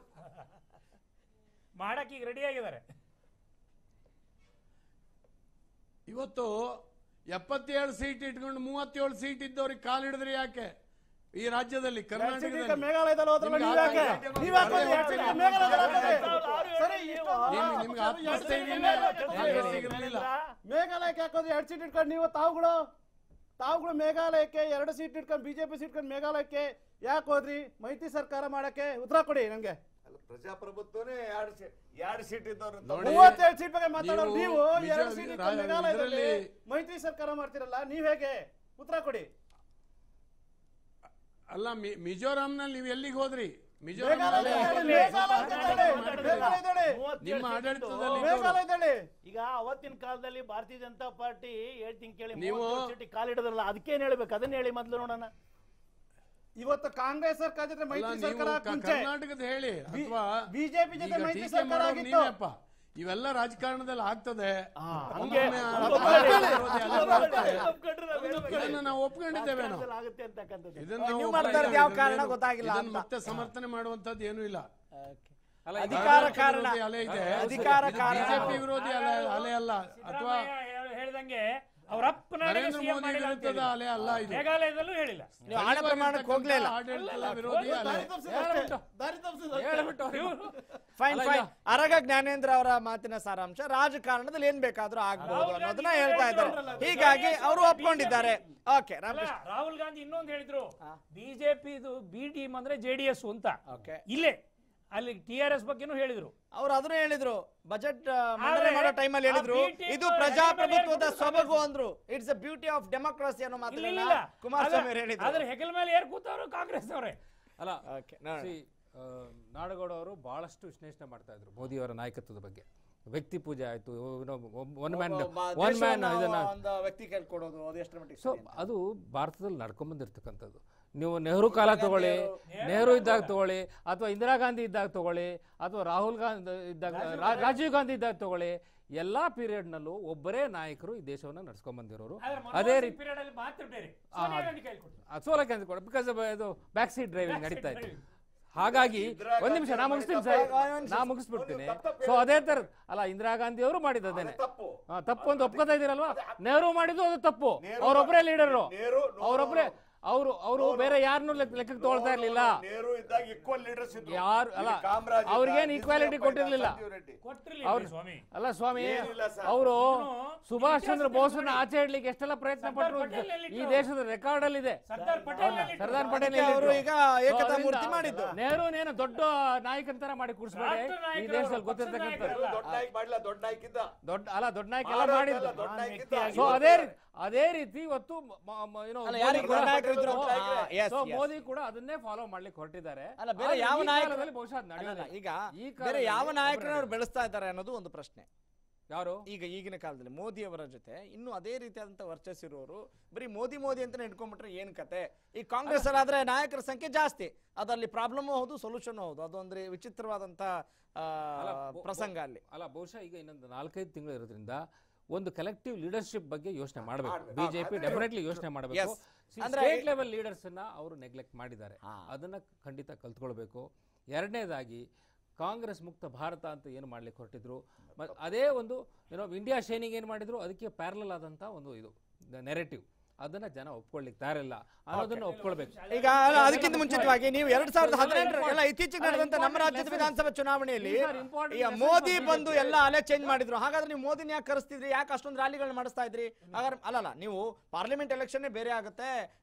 ಮಾಡಕ್ಕೆ ಈಗ ರೆಡಿ ಆಗಿದ್ದಾರೆ. ಇವತ್ತು 77 ಸೀಟ್ ಇಟ್ಕೊಂಡು 37 ಸೀಟ್ ಇದ್ದವ್ರಿಗೆ ಕಾಲ್ ಹಿಡಿದ್ರಿ ಯಾಕೆ? ಈ ರಾಜ್ಯದಲ್ಲಿ ಕರ್ನಾಟಕದಲ್ಲಿ ಮೇಘಾಲಯದಲ್ಲಿ ಹೋದ್ರಲ್ಲ, ನಿಮ್ಗೆ ಆತ್ಮಹತ್ಯೆ ಇರಲಿಲ್ಲ. ಮೇಘಾಲಯಕ್ಕೆ ಹಾಕೋದು 2 ಸೀಟ್ ಇಟ್ಕೊಂಡು ನೀವು ತಾವುಗಳು ಮೇಘಾಲಯಕ್ಕೆ 2 ಸೀಟ್ ಇಟ್ಕೊಂಡು ಬಿಜೆಪಿ ಸೀಟ್ ಇಟ್ಕೊಂಡು ಮೇಘಾಲಯಕ್ಕೆ ಯಾಕೆ ಹೋದ್ರಿ? ಮೈತ್ರಿ ಸರ್ಕಾರ ಮಾಡಕ್ಕೆ ಉತ್ತರ ಕೊಡಿ ನಂಗೆ. ಪ್ರಜಾಪ್ರಭುತ್ವನೇ 2 ಸೀಟ್ ಇದ್ದವ್ರು 37 ಸೀಟ್ ಬಗ್ಗೆ ಮಾತಾಡೋರು ನೀವು 2 ಸೀಟ್ ಇಟ್ಕೊಂಡು ಮೇಘಾಲಯದಲ್ಲಿ ಮೈತ್ರಿ ಸರ್ಕಾರ ಮಾಡ್ತಿರಲ್ಲ, ನೀವ್ ಹೇಗೆ? ಉತ್ತರ ಕೊಡಿ. ಅಲ್ಲ, ಮಿಜೋರಾಂನಲ್ಲಿ ನೀವು ಎಲ್ಲಿಗೆ ಹೋದ್ರಿ? ನಿಮ್ಮ ಆಡಳಿತದಲ್ಲಿ ಈಗ ಅವತ್ತಿನ ಕಾಲದಲ್ಲಿ ಭಾರತೀಯ ಜನತಾ ಪಾರ್ಟಿ ಹೇಳ್ತೀನಿ ಕೇಳಿ, ನೀವು ಕಾಲಿಡೋದ್ರಲ್ಲ, ಅದಕ್ಕೇನ್ ಹೇಳ್ಬೇಕು? ಅದನ್ನ ಹೇಳಿ ಮೊದಲು ನೋಡೋಣ. ಇವತ್ತು ಕಾಂಗ್ರೆಸ್ ಸರ್ಕಾರ ಜೊತೆ ಮೈತ್ರಿ ಸರ್ಕಾರ ಕರ್ನಾಟಕದ ಹೇಳಿ ಅಥವಾ ಬಿಜೆಪಿ ಜೊತೆ ಮೈತ್ರಿ ಸರ್ಕಾರ ಆಗಿತ್ತು. ಇವೆಲ್ಲ ರಾಜಕಾರಣದಲ್ಲಿ ಆಗ್ತದೆ. ನಾವು ಒಪ್ಕೊಂಡಿದ್ದೇವೆ. ಇದನ್ನು ಮತ್ತೆ ಸಮರ್ಥನೆ ಮಾಡುವಂತದ್ದು ಏನೂ ಇಲ್ಲ. ಅಲೆ ಇದೆ, ಬಿಜೆಪಿ ವಿರೋಧಿ ಅಲೆ ಅಲ್ಲ. ಅಥವಾ ಹೇಳ್ದಂಗೆ ಅವ್ರ ಅಪ್ಪನ ನರೇಂದ್ರ ಮೋದಿ ವಿರುದ್ಧದ ಅಲೆ ಅಲ್ಲ ಇದು. ಮೇಘಾಲಯದಲ್ಲೂ ಹೇಳಿಲ್ಲ. ನೀವು ಆಳ ಪ್ರಮಾಣಕ್ಕೆ ಹೋಗ್ಲೇ ಇಲ್ಲ. ಆಡಳಿತದ ವಿರೋಧಿ ಅಲೆ. Fine fine. ಅರಗ ಜ್ಞಾನೇಂದ್ರ ಅವರ ಮಾತಿನ ಸಾರಾಂಶ, ರಾಜಕಾರಣದಲ್ಲಿ ಏನ್ ಬೇಕಾದ್ರೂ ಆಗ್ಬಹುದು ಅನ್ನೋದನ್ನ ಹೇಳ್ತಾ ಇದ್ದಾರೆ. ಹೀಗಾಗಿ ಅವರು ಒಪ್ಕೊಂಡಿದ್ದಾರೆ. ಓಕೆ, ರಾಹುಲ್ ಗಾಂಧಿ ಇನ್ನೊಂದು ಹೇಳಿದ್ರು, ಬಿಜೆಪಿ ಬಿ ಟೀಮ್ ಅಂದ್ರೆ ಜೆಡಿಎಸ್ ಅಂತ. ಇಲ್ಲೇ ಅಲ್ಲಿ TRS ಬಗ್ಗೆನೂ ಹೇಳಿದ್ರು. ಅವ್ರು ಅದನ್ನು ಹೇಳಿದ್ರು, ಬಜೆಟ್ ಮಂಡನೆ ಮಾಡೋ ಟೈಮಲ್ಲಿ ಹೇಳಿದ್ರು, ಇದು ಪ್ರಜಾಪ್ರಭುತ್ವದ ಸೊಬಗು ಅಂದ್ರು. It's a beauty of democracy ಅನ್ನೋ ಮಾತನ್ನ ಕುಮಾರಸ್ವಾಮಿ ಹೇಳಿದ್ರು. ಆದ್ರೆ ಹೆಗಲ ಮೇಲೆ ಏರ್ ಕೂತವರು ಕಾಂಗ್ರೆಸ್ ಅವರೇ ಅಲ್ಲ. ನಾಡಗೌಡ ಅವರು ಬಹಳಷ್ಟು ವಿಶ್ಲೇಷಣೆ ಮಾಡ್ತಾ ಇದ್ರು ಮೋದಿ ಅವರ ನಾಯಕತ್ವದ ಬಗ್ಗೆ. ವ್ಯಕ್ತಿ ಪೂಜೆ ಆಯ್ತು, ಒನ್ ಮ್ಯಾನ್ ವ್ಯಕ್ತಿ ಕೇಳ್ಕೊಡೋದು, ಅದು ಎಷ್ಟರ ಮಟ್ಟಿಗೆ ಸೊ ಅದು ಭಾರತದಲ್ಲಿ ನಡ್ಕೊಂಡ್ ಬಂದಿರ್ತಕ್ಕಂಥದ್ದು. ನೀವು ನೆಹರು ಕಾಲ ತಗೊಳ್ಳಿ, ನೆಹರು ಇದ್ದಾಗ ತಗೊಳ್ಳಿ, ಅಥವಾ ಇಂದಿರಾ ಗಾಂಧಿ ಇದ್ದಾಗ ತಗೊಳ್ಳಿ, ಅಥವಾ ರಾಹುಲ್ ಗಾಂಧಿ ಇದ್ದಾಗ, ರಾಜೀವ್ ಗಾಂಧಿ ಇದ್ದಾಗ ತಗೊಳ್ಳಿ, ಎಲ್ಲಾ ಪೀರಿಯಡ್ ನಲ್ಲೂ ಒಬ್ಬರೇ ನಾಯಕರು ಈ ದೇಶವನ್ನ ನಡ್ಸ್ಕೊಂಡ್ ಬಂದಿರೋರು. ಅದೇ ರೀತಿ ಸೋಲಾ ಗಾಂಧಿ ಕೊಡ, ಬಿಕಾಸ್ ಇದು ಬ್ಯಾಕ್ ಸೀಟ್ ಡ್ರೈವಿಂಗ್ ನಡೀತಾ ಇತ್ತು. ಹಾಗಾಗಿ ಒಂದ್ ನಿಮಿಷ ನಾ ಮುಗಿಸ್ತೀನಿ ಸರ್, ನಾ ಮುಗಿಸ್ಬಿಡ್ತೀನಿ. ಸೊ ಅದೇ ತರ ಅಲ್ಲ, ಇಂದಿರಾ ಗಾಂಧಿ ಅವರು ಮಾಡಿದ್ದೇನೆ ತಪ್ಪು ಅಂತ ಒಪ್ಕೋತಾ ಇದ್ದೀರಲ್ವಾ. ನೆಹರು ಮಾಡಿದ್ದು ಅದು ತಪ್ಪು, ಅವರೊಬ್ಬರೇ ಲೀಡರು, ಅವರೊಬ್ಬರೇ. ಅವರು ಬೇರೆ ಯಾರನ್ನೂ ಲೆಕ್ಕಕ್ಕೆ ತಗೊಳ್ತಾ ಇರ್ಲಿಲ್ಲ. ಯಾರು ಅಲ್ಲ, ಅವ್ರಿಗೇನು ಈಕ್ವಾಲಿಟಿ ಕೊಟ್ಟಿರ್ಲಿಲ್ಲ. ಅಲ್ಲ ಸ್ವಾಮಿ, ಅವರು ಸುಭಾಷ್ ಚಂದ್ರ ಬೋಸ್ನ ಆಚೆ ಇಡ್ಲಿಕ್ಕೆ ಎಷ್ಟೆಲ್ಲ ಪ್ರಯತ್ನ ಪಟ್ಟರು ಈ ದೇಶದ ರೆಕಾರ್ಡ್ ಅಲ್ಲಿ ಇದೆ. ಸರ್ದಾರ್ ಪಟೇಲ್ ನೆಹರು ದೊಡ್ಡ ನಾಯಕನ ತರ ಮಾಡಿ ಕೂರಿಸ್ಬೇಡಿ ಈ ದೇಶದಲ್ಲಿ. ಗೊತ್ತಿರ್ತಕ್ಕಂಥ ದೊಡ್ಡ ನಾಯಕ ಎಲ್ಲ ಮಾಡಿದ್ದು. ಸೊ ಅದೇ ರೀತಿ ಇವತ್ತು ಮೋದಿ ಕೂಡ ಅದನ್ನೇ ಫಾಲೋ ಮಾಡ್ಲಿಕ್ಕೆ ಹೊರಟಿದ್ದಾರೆ. ಅಲ್ಲ, ಬೇರೆ ಯಾವ ನಾಯಕರಲ್ಲಿ ಬಹುಶಃ ಈಗ ಬೇರೆ ಯಾವ ನಾಯಕರನ್ನು ಬೆಳೆಸ್ತಾ ಇದ್ದಾರೆ ಅನ್ನೋದು ಒಂದು ಪ್ರಶ್ನೆ. ಯಾರು ಈಗಿನ ಕಾಲದಲ್ಲಿ ಮೋದಿ ಅವರ ಜೊತೆ ಇನ್ನು ಅದೇ ರೀತಿಯಾದಂತ ವರ್ಚಸ್ಸಿರೋರು ಬರೀ ಮೋದಿ ಅಂತ ಹಿಡ್ಕೊಂಡ್ಬಿಟ್ರೆ ಏನ್ ಕತೆ? ಈ ಕಾಂಗ್ರೆಸ್ ಅಲ್ಲಾದ್ರೆ ನಾಯಕರ ಸಂಖ್ಯೆ ಜಾಸ್ತಿ, ಅದರಲ್ಲಿ ಪ್ರಾಬ್ಲಮ್ ಹೌದು, ಸೊಲ್ಯೂಷನ್ ಹೌದು. ಅದೊಂದ್ರೆ ವಿಚಿತ್ರವಾದಂತ ಪ್ರಸಂಗ ಅಲ್ಲಿ. ಅಲ್ಲ, ಬಹುಶಃ ಈಗ ಇನ್ನೊಂದು 4-5 ತಿಂಗಳು ಇರೋದ್ರಿಂದ ಒಂದು ಕಲೆಕ್ಟಿವ್ ಲೀಡರ್ಶಿಪ್ ಬಗ್ಗೆ ಯೋಚನೆ ಮಾಡಬೇಕು. ಬಿಜೆಪಿ ಡೆಫಿನೆಟ್ಲಿ ಯೋಚನೆ ಮಾಡಬೇಕು. ಸ್ಟೇಟ್ ಲೆವೆಲ್ ಲೀಡರ್ಸ್ ಅನ್ನ ಅವರು ನೆಗ್ಲೆಕ್ಟ್ ಮಾಡಿದ್ದಾರೆ, ಅದನ್ನ ಖಂಡಿತ ಕಲ್ತ್ಕೊಳ್ಬೇಕು. ಎರಡನೇದಾಗಿ ಕಾಂಗ್ರೆಸ್ ಮುಕ್ತ ಭಾರತ ಅಂತ ಏನು ಮಾಡ್ಲಿಕ್ಕೆ ಹೊರಟಿದ್ರು, ಅದೇ ಒಂದು ಇಂಡಿಯಾ ಶೈನಿಂಗ್ ಏನು ಮಾಡಿದ್ರು, ಅದಕ್ಕೆ ಪ್ಯಾರಲಲ್ ಆದಂತ ಒಂದು ಇದು ನೆರೆಟಿವ್, ಅದನ್ನ ಜನ ಒಪ್ಕೊಳ್ಳಿಕ್ಕೆ ತಯಾರಿಲ್ಲ ಅನ್ನೋದನ್ನ ಒಪ್ಕೊಳ್ಬೇಕು. ಈಗ ಅದಕ್ಕಿಂತ ಮುಂಚಿತವಾಗಿ ನೀವು 2018 ಇತ್ತೀಚೆಗೆ ನಡೆದಂತ ನಮ್ಮ ರಾಜ್ಯದ ವಿಧಾನಸಭಾ ಚುನಾವಣೆಯಲ್ಲಿ ಈಗ ಮೋದಿ ಬಂದು ಎಲ್ಲ ಅಲೆ ಚೇಂಜ್ ಮಾಡಿದ್ರು. ಹಾಗಾದ್ರೆ ನೀವು ಮೋದಿನ ಯಾಕೆ ಕರೆಸ್ತಿದ್ರಿ? ಯಾಕೆ ಅಷ್ಟೊಂದು ರ್ಯಾಲಿಗಳನ್ನ ಮಾಡಿಸ್ತಾ ಇದ್ರಿ? ಹಾಗಾದ್ರೆ ಅಲ್ಲಲ್ಲ, ನೀವು ಪಾರ್ಲಿಮೆಂಟ್ ಎಲೆಕ್ಷನ್ ಬೇರೆ ಆಗುತ್ತೆ,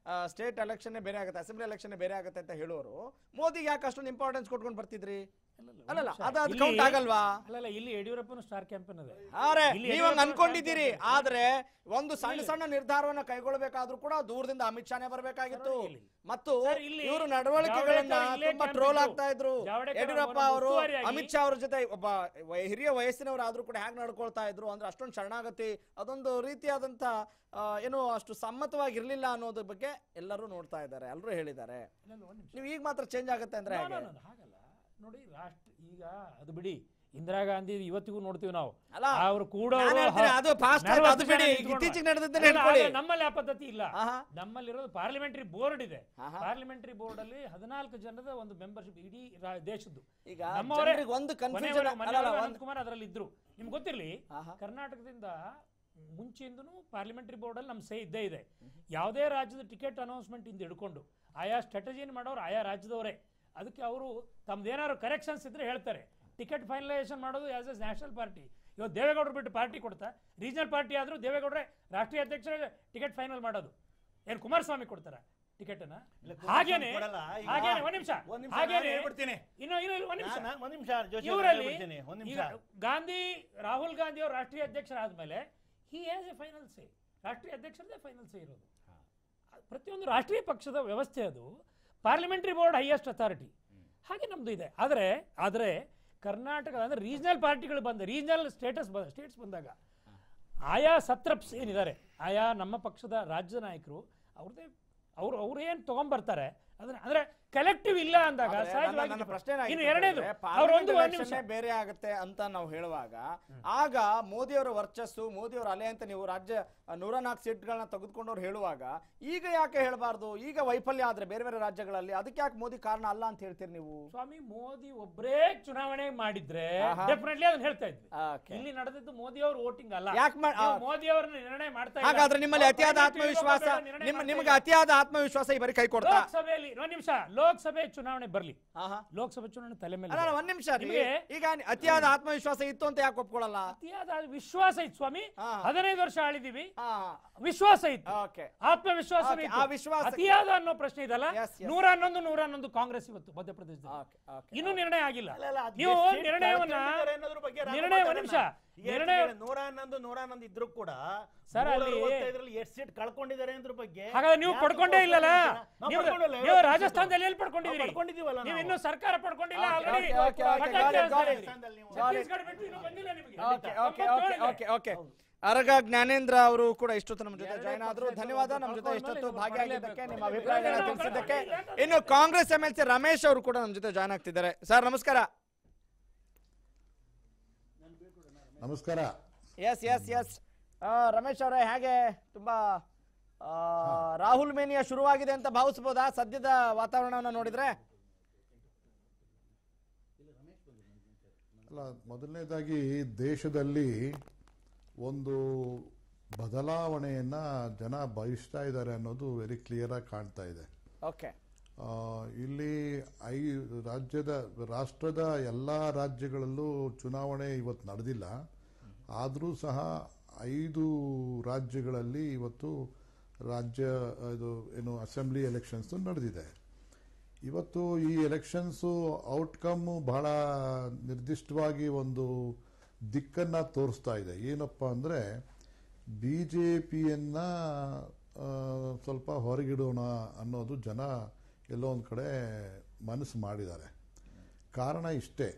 ಸ್ಟೇಟ್ ಎಲೆಕ್ಷನ್ ಬೇರೆ ಆಗುತ್ತೆ, ಅಸೆಂಬ್ಲಿ ಎಲೆಕ್ಷನ್ ಬೇರೆ ಆಗುತ್ತೆ ಅಂತ ಹೇಳೋರು ಮೋದಿಗೆ ಯಾಕೆ ಅಷ್ಟೊಂದು ಇಂಪಾರ್ಟೆನ್ಸ್ ಕೊಟ್ಕೊಂಡು ಬರ್ತಿದ್ರಿ? ಅಲ್ಲಲ್ಲ, ಅದು ಕೌಂಟ್ ಆಗಲ್ವಾ? ಅಲ್ಲಲ್ಲ, ಇಲ್ಲಿ ಯಡಿಯೂರಪ್ಪನ ಸ್ಟಾರ್ ಕ್ಯಾಂಪೇನ್ ಅದೇ. ಅರೆ, ನೀವು ಹಂಗ ಅನ್ಕೊಂಡಿದ್ದೀರಿ. ಆದ್ರೆ ಒಂದು ಸಣ್ಣ ನಿರ್ಧಾರವನ್ನ ಕೈಗೊಳ್ಳಬೇಕಾದ್ರೂ ಕೂಡ ದೂರದಿಂದ ಅಮಿತ್ ಶಾನೇ ಬರಬೇಕಾಗಿತ್ತು. ಮತ್ತು ಇವರು ನಡವಳಿಕೆಗಳನ್ನ ತುಂಬಾ ಟ್ರೋಲ್ ಆಗ್ತಾ ಇದ್ರು. ಯಡಿಯೂರಪ್ಪ ಅವರು ಅಮಿತ್ ಶಾ ಅವ್ರ ಜೊತೆ ಒಬ್ಬ ಹಿರಿಯ ವಯಸ್ಸಿನವರಾದ್ರೂ ಕೂಡ ಹೇಗೆ ನಡ್ಕೊಳ್ತಾ ಇದ್ರು ಅಂದ್ರೆ ಅಷ್ಟೊಂದು ಶರಣಾಗತಿ, ಅದೊಂದು ರೀತಿಯಾದಂತ ಏನು ಅಷ್ಟು ಸಮ್ಮತವಾಗಿರ್ಲಿಲ್ಲ ಅನ್ನೋದ್ರ ಬಗ್ಗೆ ಎಲ್ಲರೂ ನೋಡ್ತಾ ಇದ್ದಾರೆ, ಎಲ್ಲರೂ ಹೇಳಿದ್ದಾರೆ. ನೀವು ಈಗ ಮಾತ್ರ ಚೇಂಜ್ ಆಗುತ್ತೆ ಅಂದ್ರೆ ಹೇಗೆ? ನೋಡಿ, ಈಗ ಅದು ಬಿಡಿ, ಇಂದಿರಾ ಗಾಂಧಿ ಇವತ್ತಿಗೂ ನೋಡ್ತೀವಿ ನಾವು. ಅವರು ಕೂಡ ನಮ್ಮಲ್ಲಿ ಆ ಪದ್ಧತಿ ಇಲ್ಲ. ನಮ್ಮಲ್ಲಿರೋದು ಪಾರ್ಲಿಮೆಂಟರಿ ಬೋರ್ಡ್ ಇದೆ. ಪಾರ್ಲಿಮೆಂಟರಿ ಬೋರ್ಡ್ ಅಲ್ಲಿ 14 ಜನದ ಒಂದು ಮೆಂಬರ್ಶಿಪ್ ಇಡೀ ದೇಶದ್ದು. ಈಗ ಅನಂತ್ ಕುಮಾರ್ ಅದರಲ್ಲಿ ಇದ್ರು. ನಿಮ್ಗೆ ಗೊತ್ತಿರ್ಲಿ, ಕರ್ನಾಟಕದಿಂದ ಮುಂಚೆಯಿಂದನೂ ಪಾರ್ಲಿಮೆಂಟರಿ ಬೋರ್ಡ್ ಅಲ್ಲಿ ನಮ್ ಸೇ ಇದ್ದೇ ಇದೆ. ಯಾವುದೇ ರಾಜ್ಯದ ಟಿಕೆಟ್ ಅನೌನ್ಸ್ಮೆಂಟ್ ಇಂದ ಹಿಡ್ಕೊಂಡು ಆಯಾ ಸ್ಟ್ರಾಟಜಿಯನ್ನು ಮಾಡೋರು ಆಯಾ ರಾಜ್ಯದವರೇ. ಅದಕ್ಕೆ ಅವರು ತಮ್ದೇನಾದ್ರು ಕರೆಕ್ಷನ್ಸ್ ಇದ್ರೆ ಹೇಳ್ತಾರೆ. ಟಿಕೆಟ್ ಫೈನಲೈಸೇಷನ್ ಮಾಡೋದು ಆಸ್ ಎ ನ್ಯಾಷನಲ್ ಪಾರ್ಟಿ. ಇವತ್ತು ದೇವೇಗೌಡರು ಬಿಟ್ಟು ಪಾರ್ಟಿ ಕೊಡ್ತಾ, ರೀಜನಲ್ ಪಾರ್ಟಿ ಆದ್ರೂ ದೇವೇಗೌಡರೇ ರಾಷ್ಟ್ರೀಯ ಅಧ್ಯಕ್ಷರೇ ಟಿಕೆಟ್ ಫೈನಲ್ ಮಾಡೋದು. ಏನು ಕುಮಾರಸ್ವಾಮಿ ಕೊಡ್ತಾರ ಟಿಕೆಟ್ ಅನ್ನ? ಹಾಗೇನೆ ಒಂದ್ ನಿಮಿಷ, ಗಾಂಧಿ ರಾಹುಲ್ ಗಾಂಧಿ ಅವರು ರಾಷ್ಟ್ರೀಯ ಅಧ್ಯಕ್ಷರಾದ್ಮೇಲೆ ಹಿ ಹ್ಯಾಸ್ ಎ ಫೈನಲ್ ಸೇ. ರಾಷ್ಟ್ರೀಯ ಅಧ್ಯಕ್ಷರದೇ ಫೈನಲ್ ಸೇ ಇರೋದು. ಪ್ರತಿಯೊಂದು ರಾಷ್ಟ್ರೀಯ ಪಕ್ಷದ ವ್ಯವಸ್ಥೆ ಅದು. ಪಾರ್ಲಿಮೆಂಟರಿ ಬೋರ್ಡ್ ಹೈಯೆಸ್ಟ್ ಅಥಾರಿಟಿ, ಹಾಗೆ ನಮ್ದು ಇದೆ. ಆದರೆ ಕರ್ನಾಟಕದ ಅಂದ್ರೆ ರೀಜನಲ್ ಪಾರ್ಟಿಗಳು ರೀಜನಲ್ ಸ್ಟೇಟ್ಸ್ ಬಂದಾಗ ಆಯಾ ಸತ್ರಪ್ಸ್ ಏನಿದ್ದಾರೆ, ಆಯಾ ನಮ್ಮ ಪಕ್ಷದ ರಾಜ್ಯ ನಾಯಕರು ಅವ್ರದೇ ಅವ್ರು ಏನು ತೊಗೊಂಬರ್ತಾರೆ ಅಂದ್ರೆ ಕಲೆಕ್ಟಿವ್ ಇಲ್ಲ ಅಂದಾಗ ಸಹಜವಾಗಿ ನನ್ನ ಪ್ರಶ್ನೆ ಇನ್ನು ಎರಡನೇದು ಅವರೊಂದು ನಿಮಿಷ ಬೇರೆ ಆಗುತ್ತೆ ಅಂತ ನಾವು ಹೇಳುವಾಗ ಆಗ ಮೋದಿಯವರ ವರ್ಚಸ್ಸು ಮೋದಿಯವರ ಅಲೆ ಅಂತ ನೀವು ರಾಜ್ಯ 104 ಸೀಟ್ಗಳನ್ನ ತೆಗೆದುಕೊಂಡವ್ರು ಹೇಳುವಾಗ ಈಗ ಯಾಕೆ ಹೇಳಬಾರ್ದು? ಈಗ ವೈಫಲ್ಯ ಆದ್ರೆ ಬೇರೆ ಬೇರೆ ರಾಜ್ಯಗಳಲ್ಲಿ ಅದಕ್ಕೆ ಯಾಕೆ ಮೋದಿ ಕಾರಣ ಅಲ್ಲ ಅಂತ ಹೇಳ್ತೀರಿ ನೀವು? ಸ್ವಾಮಿ, ಮೋದಿ ಒಬ್ಬರೇ ಚುನಾವಣೆ ಮಾಡಿದ್ರೆ ಡೆಫಿನೆಟ್ಲಿ ಅದನ್ನ ಹೇಳ್ತಾ ಇದ್ವಿ. ಇಲ್ಲಿ ನಡೆದಿದ್ದು ಮೋದಿ ಅವ್ರ ವೋಟಿಂಗ್ ಅಲ್ಲ, ಮೋದಿ ಅವರನ್ನ ನಿರ್ಣಯ ಮಾಡ್ತಾ. ಹಾಗಾದ್ರೆ ನಿಮ್ಮಲ್ಲಿ ಅತಿಯಾದ ಆತ್ಮವಿಶ್ವಾಸ, ನಿಮಗೆ ಅತಿಯಾದ ಆತ್ಮವಿಶ್ವಾಸ ಈ ಬಾರಿ ಕೈ ಕೊಡ್ತಾ? ಲೋಕಸಭೆಯಲ್ಲಿ ಒಂದ್ ನಿಮಿಷ, ಲೋಕಸಭೆ ಚುನಾವಣೆ ಬರ್ಲಿ, ಲೋಕಸಭೆ ಚುನಾವಣೆ ತಲೆ ಮೇಲೆ ಒಂದ್ ನಿಮಿಷ. ಈಗ ಅತಿಯಾದ ಆತ್ಮವಿಶ್ವಾಸ ಇತ್ತು ಅಂತ ಯಾಕೆ ಒಪ್ಕೊಳ್ಳಲ್ಲ? ಅತಿಯಾದ ವಿಶ್ವಾಸ ಇತ್ತು ಸ್ವಾಮಿ, 15 ವರ್ಷ ಆಳಿದೀವಿ, ವಿಶ್ವಾಸ ಇತ್ತು, ಆತ್ಮವಿಶ್ವಾಸ. ಅತಿಯಾದ ಅನ್ನೋ ಪ್ರಶ್ನೆ ಇದಲ್ಲ. 111 111 ಕಾಂಗ್ರೆಸ್ ಇವತ್ತು ಮಧ್ಯಪ್ರದೇಶದಲ್ಲಿ ಇನ್ನೂ ನಿರ್ಣಯ ಆಗಿಲ್ಲ. ನೀವು ನಿರ್ಣಯವನ್ನ ಒಂದ್ ನಿಮಿಷ, 111 ಇದ್ರು ಕೂಡ ಸರ್ ಅಲ್ಲಿ ಎಷ್ಟು ಸೀಟ್ ಕಳ್ಕೊಂಡಿದ್ದಾರೆ ಅದ್ರ ಬಗ್ಗೆ ಹಾಗಾದ್ರೆ ನೀವು ಪಡ್ಕೊಂಡೇ ಇಲ್ಲಲ್ಲ. ನೀವು ರಾಜಸ್ಥಾನದಲ್ಲಿ ಎಲ್ಲಿ ಪಡ್ಕೊಂಡಿದ್ದೀರಿ? ನೀವು ಇನ್ನೂ ಸರ್ಕಾರ ಪಡ್ಕೊಂಡಿಲ್ಲ. ಅರಗ ಜ್ಞಾನೇಂದ್ರ ಅವರು ಕೂಡ ಇಷ್ಟೊತ್ತು ನಮ್ಮ ಜೊತೆ ಜಾಯ್ನ್ ಆದ್ರು. ಧನ್ಯವಾದ ನಮ್ಮ ಜೊತೆ ಇಷ್ಟೊತ್ತು ಭಾಗಿಯಾಗಿದ್ದಕ್ಕೆ, ನಿಮ್ಮ ಅಭಿಪ್ರಾಯಗಳನ್ನ ತಿಳಿಸಿದ್ದಕ್ಕೆ. ಇನ್ನು ಕಾಂಗ್ರೆಸ್ MLC ರಮೇಶ್ ಅವರು ಕೂಡ ನಮ್ಮ ಜೊತೆ ಜಾಯ್ನ್ ಆಗ್ತಿದ್ದಾರೆ. ಸರ್ ನಮಸ್ಕಾರ. ನಮಸ್ಕಾರ. ಎಸ್ ಎಸ್ ಎಸ್ ರಮೇಶ್ ಅವರೇ, ಹೇಗೆ ತುಂಬಾ ರಾಹುಲ್ ಮೇನಿಯಾ ಶುರುವಾಗಿದೆ ಅಂತ ಭಾವಿಸಬಹುದಾ ಸದ್ಯದ ವಾತಾವರಣವನ್ನು ನೋಡಿದ್ರೆ? ಅಲ್ಲ, ಮೊದಲನೇದಾಗಿ ದೇಶದಲ್ಲಿ ಒಂದು ಬದಲಾವಣೆಯನ್ನ ಜನ ಬಯಸ್ತಾ ಇದ್ದಾರೆ ಅನ್ನೋದು ವೆರಿ ಕ್ಲಿಯರ್ ಆಗಿ ಕಾಣ್ತಾ ಇದೆ. ಓಕೆ, ಇಲ್ಲಿ ರಾಷ್ಟ್ರದ ಎಲ್ಲ ರಾಜ್ಯಗಳಲ್ಲೂ ಚುನಾವಣೆ ಇವತ್ತು ನಡೆದಿಲ್ಲ. ಆದರೂ ಸಹ 5 ರಾಜ್ಯಗಳಲ್ಲಿ ಇವತ್ತು ಅಸೆಂಬ್ಲಿ ಎಲೆಕ್ಷನ್ಸ್ ನಡೆದಿದೆ. ಇವತ್ತು ಈ ಎಲೆಕ್ಷನ್ಸು ಔಟ್ಕಮ್ ಬಹಳ ನಿರ್ದಿಷ್ಟವಾಗಿ ಒಂದು ದಿಕ್ಕನ್ನ ತೋರಿಸ್ತಾ ಇದೆ. ಏನಪ್ಪ ಅಂದರೆ, BJPಯನ್ನ ಸ್ವಲ್ಪ ಹೊರಗಿಡೋಣ ಅನ್ನೋದು ಜನ ಎಲ್ಲೋ ಒಂದು ಕಡೆ ಮನಸ್ಸು ಮಾಡಿದ್ದಾರೆ. ಕಾರಣ ಇಷ್ಟೇ,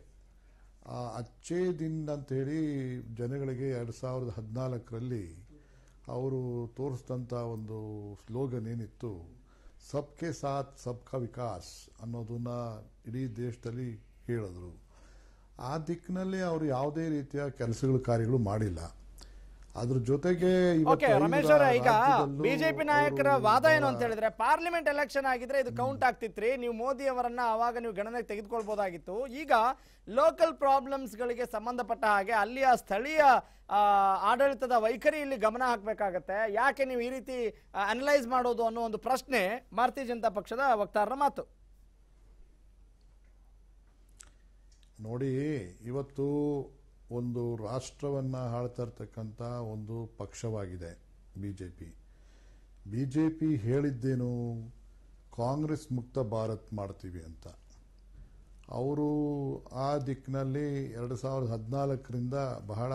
ಅಚ್ಚೇ ದಿನ್ ಅಂತೇಳಿ ಜನಗಳಿಗೆ 2014ರಲ್ಲಿ ಅವರು ತೋರಿಸಿದಂಥ ಒಂದು ಸ್ಲೋಗನ್ ಏನಿತ್ತು, ಸಬ್ಕೆ ಸಾಥ್ ಸಬ್ಕಾ ವಿಕಾಸ್ ಅನ್ನೋದನ್ನ ಇಡೀ ದೇಶದಲ್ಲಿ ಹೇಳಿದ್ರು. ಆ ದಿಕ್ಕಿನಲ್ಲಿ ಅವರು ಯಾವುದೇ ರೀತಿಯ ಕಾರ್ಯಗಳು ಮಾಡಿಲ್ಲ. ಅದ್ರ ಜೊತೆಗೆ ರಮೇಶ್ ಅವರ, ಈಗ ಬಿಜೆಪಿ ನಾಯಕರ ವಾದ ಏನು ಅಂತ ಹೇಳಿದ್ರೆ, ಪಾರ್ಲಿಮೆಂಟ್ ಎಲೆಕ್ಷನ್ ಆಗಿದ್ರೆ ಇದು ಕೌಂಟ್ ಆಗ್ತಿತ್ರಿ, ನೀವು ಮೋದಿ ಅವರನ್ನ ಅವಾಗ ನೀವು ಗಣನೆಗೆ ತೆಗೆದುಕೊಳ್ಬಹುದಾಗಿತ್ತು. ಈಗ ಲೋಕಲ್ ಪ್ರಾಬ್ಲಮ್ಸ್ ಗಳಿಗೆ ಸಂಬಂಧಪಟ್ಟ ಹಾಗೆ ಅಲ್ಲಿಯ ಸ್ಥಳೀಯ ಆಡಳಿತದ ವೈಖರಿ ಇಲ್ಲಿ ಗಮನ ಹಾಕಬೇಕಾಗತ್ತೆ. ಯಾಕೆ ನೀವು ಈ ರೀತಿ ಅನಲೈಸ್ ಮಾಡೋದು ಅನ್ನೋ ಒಂದು ಪ್ರಶ್ನೆ ಭಾರತೀಯ ಜನತಾ ಪಕ್ಷದ ವಕ್ತಾರರ ಮಾತು. ನೋಡಿ, ಇವತ್ತು ಒಂದು ರಾಷ್ಟ್ರವನ್ನ ಆಳ್ತಾ ಇರ್ತಕ್ಕಂಥ ಒಂದು ಪಕ್ಷವಾಗಿದೆ ಬಿಜೆಪಿ. ಹೇಳಿದ್ದೇನು, ಕಾಂಗ್ರೆಸ್ ಮುಕ್ತ ಭಾರತ್ ಮಾಡ್ತೀವಿ ಅಂತ. ಅವರು ಆ ದಿಕ್ಕಿನಲ್ಲಿ 2014ರಿಂದ ಬಹಳ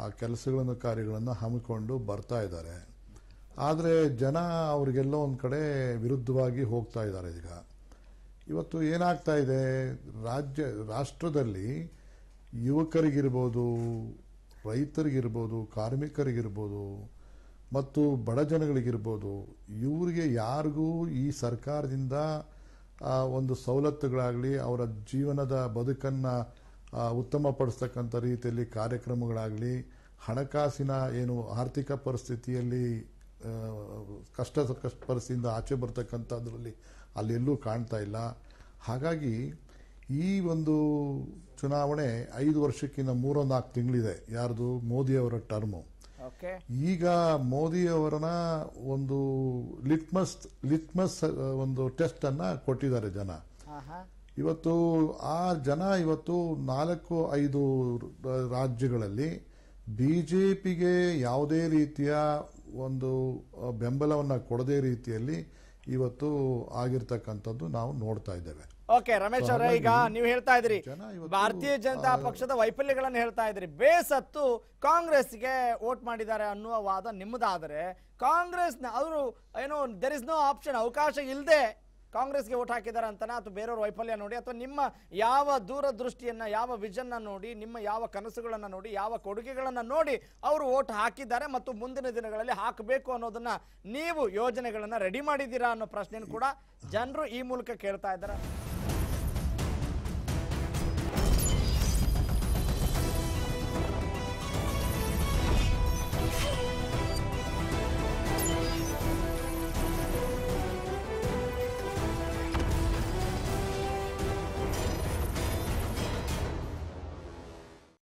ಆ ಕೆಲಸಗಳನ್ನು ಕಾರ್ಯಗಳನ್ನು ಹಮ್ಮಿಕೊಂಡು ಬರ್ತಾ ಇದ್ದಾರೆ. ಆದರೆ ಜನ ಅವ್ರಿಗೆಲ್ಲೋ ಒಂದು ಕಡೆ ವಿರುದ್ಧವಾಗಿ ಹೋಗ್ತಾ ಇದ್ದಾರೆ. ಇವತ್ತು ಏನಾಗ್ತಾ ಇದೆ, ರಾಷ್ಟ್ರದಲ್ಲಿ ಯುವಕರಿಗಿರ್ಬೋದು, ರೈತರಿಗಿರ್ಬೋದು, ಕಾರ್ಮಿಕರಿಗಿರ್ಬೋದು ಮತ್ತು ಬಡ ಜನಗಳಿಗಿರ್ಬೋದು, ಇವರಿಗೆ ಯಾರಿಗೂ ಈ ಸರ್ಕಾರದಿಂದ ಒಂದು ಸವಲತ್ತುಗಳಾಗಲಿ, ಅವರ ಜೀವನದ ಬದುಕನ್ನು ಉತ್ತಮಪಡಿಸ್ತಕ್ಕಂಥ ರೀತಿಯಲ್ಲಿ ಕಾರ್ಯಕ್ರಮಗಳಾಗಲಿ, ಹಣಕಾಸಿನ ಏನು ಆರ್ಥಿಕ ಪರಿಸ್ಥಿತಿಯಲ್ಲಿ ಕಷ್ಟ ಪರಿಸ್ಥಿತಿಯಿಂದ ಆಚೆ ಬರ್ತಕ್ಕಂಥದ್ರಲ್ಲಿ ಅಲ್ಲೆಲ್ಲೂ ಕಾಣ್ತಾ ಇಲ್ಲ. ಹಾಗಾಗಿ ಈ ಒಂದು ಚುನಾವಣೆ 5 ವರ್ಷಕ್ಕಿಂತ 3-4 ತಿಂಗಳಿದೆ. ಯಾರ್ದು? ಮೋದಿಯವರ ಟರ್ಮು. ಈಗ ಮೋದಿಯವರನ್ನ ಒಂದು ಲಿಟ್ಮಸ್ ಒಂದು ಟೆಸ್ಟ್ ಅನ್ನ ಕೊಟ್ಟಿದ್ದಾರೆ ಜನ. ಇವತ್ತು ಆ ಜನ ಇವತ್ತು 4-5 ರಾಜ್ಯಗಳಲ್ಲಿ ಬಿಜೆಪಿಗೆ ಯಾವುದೇ ರೀತಿಯ ಒಂದು ಬೆಂಬಲವನ್ನ ಕೊಡದೇ ರೀತಿಯಲ್ಲಿ ಇವತ್ತು ಆಗಿರ್ತಕ್ಕಂಥದ್ದು ನಾವು ನೋಡ್ತಾ ಇದ್ದೇವೆ. ಓಕೆ ರಮೇಶ್ ಅವರೇ, ಈಗ ನೀವು ಹೇಳ್ತಾ ಇದ್ರಿ ಭಾರತೀಯ ಜನತಾ ಪಕ್ಷದ ವೈಫಲ್ಯಗಳನ್ನು ಹೇಳ್ತಾ ಇದ್ರಿ, ಬೇಸತ್ತು ಕಾಂಗ್ರೆಸ್ಗೆ ವೋಟ್ ಮಾಡಿದ್ದಾರೆ ಅನ್ನುವ ವಾದ ನಿಮ್ಮದಾದರೆ, ಕಾಂಗ್ರೆಸ್ ಅವರು ಏನು ದೇರ್ ಇಸ್ ನೋ ಆಪ್ಷನ್, ಅವಕಾಶ ಇಲ್ಲದೆ ಕಾಂಗ್ರೆಸ್ಗೆ ಓಟ್ ಹಾಕಿದ್ದಾರೆ ಅಂತನಾ ಅಥವಾ ಬೇರೆಯವ್ರ ವೈಫಲ್ಯ ನೋಡಿ ಅಥವಾ ನಿಮ್ಮ ಯಾವ ದೂರದೃಷ್ಟಿಯನ್ನ ಯಾವ ವಿಷನ್ ನೋಡಿ ನಿಮ್ಮ ಯಾವ ಕನಸುಗಳನ್ನ ನೋಡಿ ಯಾವ ಕೊಡುಗೆಗಳನ್ನ ನೋಡಿ ಅವರು ಓಟ್ ಹಾಕಿದ್ದಾರೆ ಮತ್ತು ಮುಂದಿನ ದಿನಗಳಲ್ಲಿ ಹಾಕಬೇಕು ಅನ್ನೋದನ್ನ ನೀವು ಯೋಜನೆಗಳನ್ನ ರೆಡಿ ಮಾಡಿದ್ದೀರಾ ಅನ್ನೋ ಪ್ರಶ್ನೆಯನ್ನು ಕೂಡ ಜನರು ಈ ಮೂಲಕ ಕೇಳ್ತಾ ಇದ್ದಾರೆ.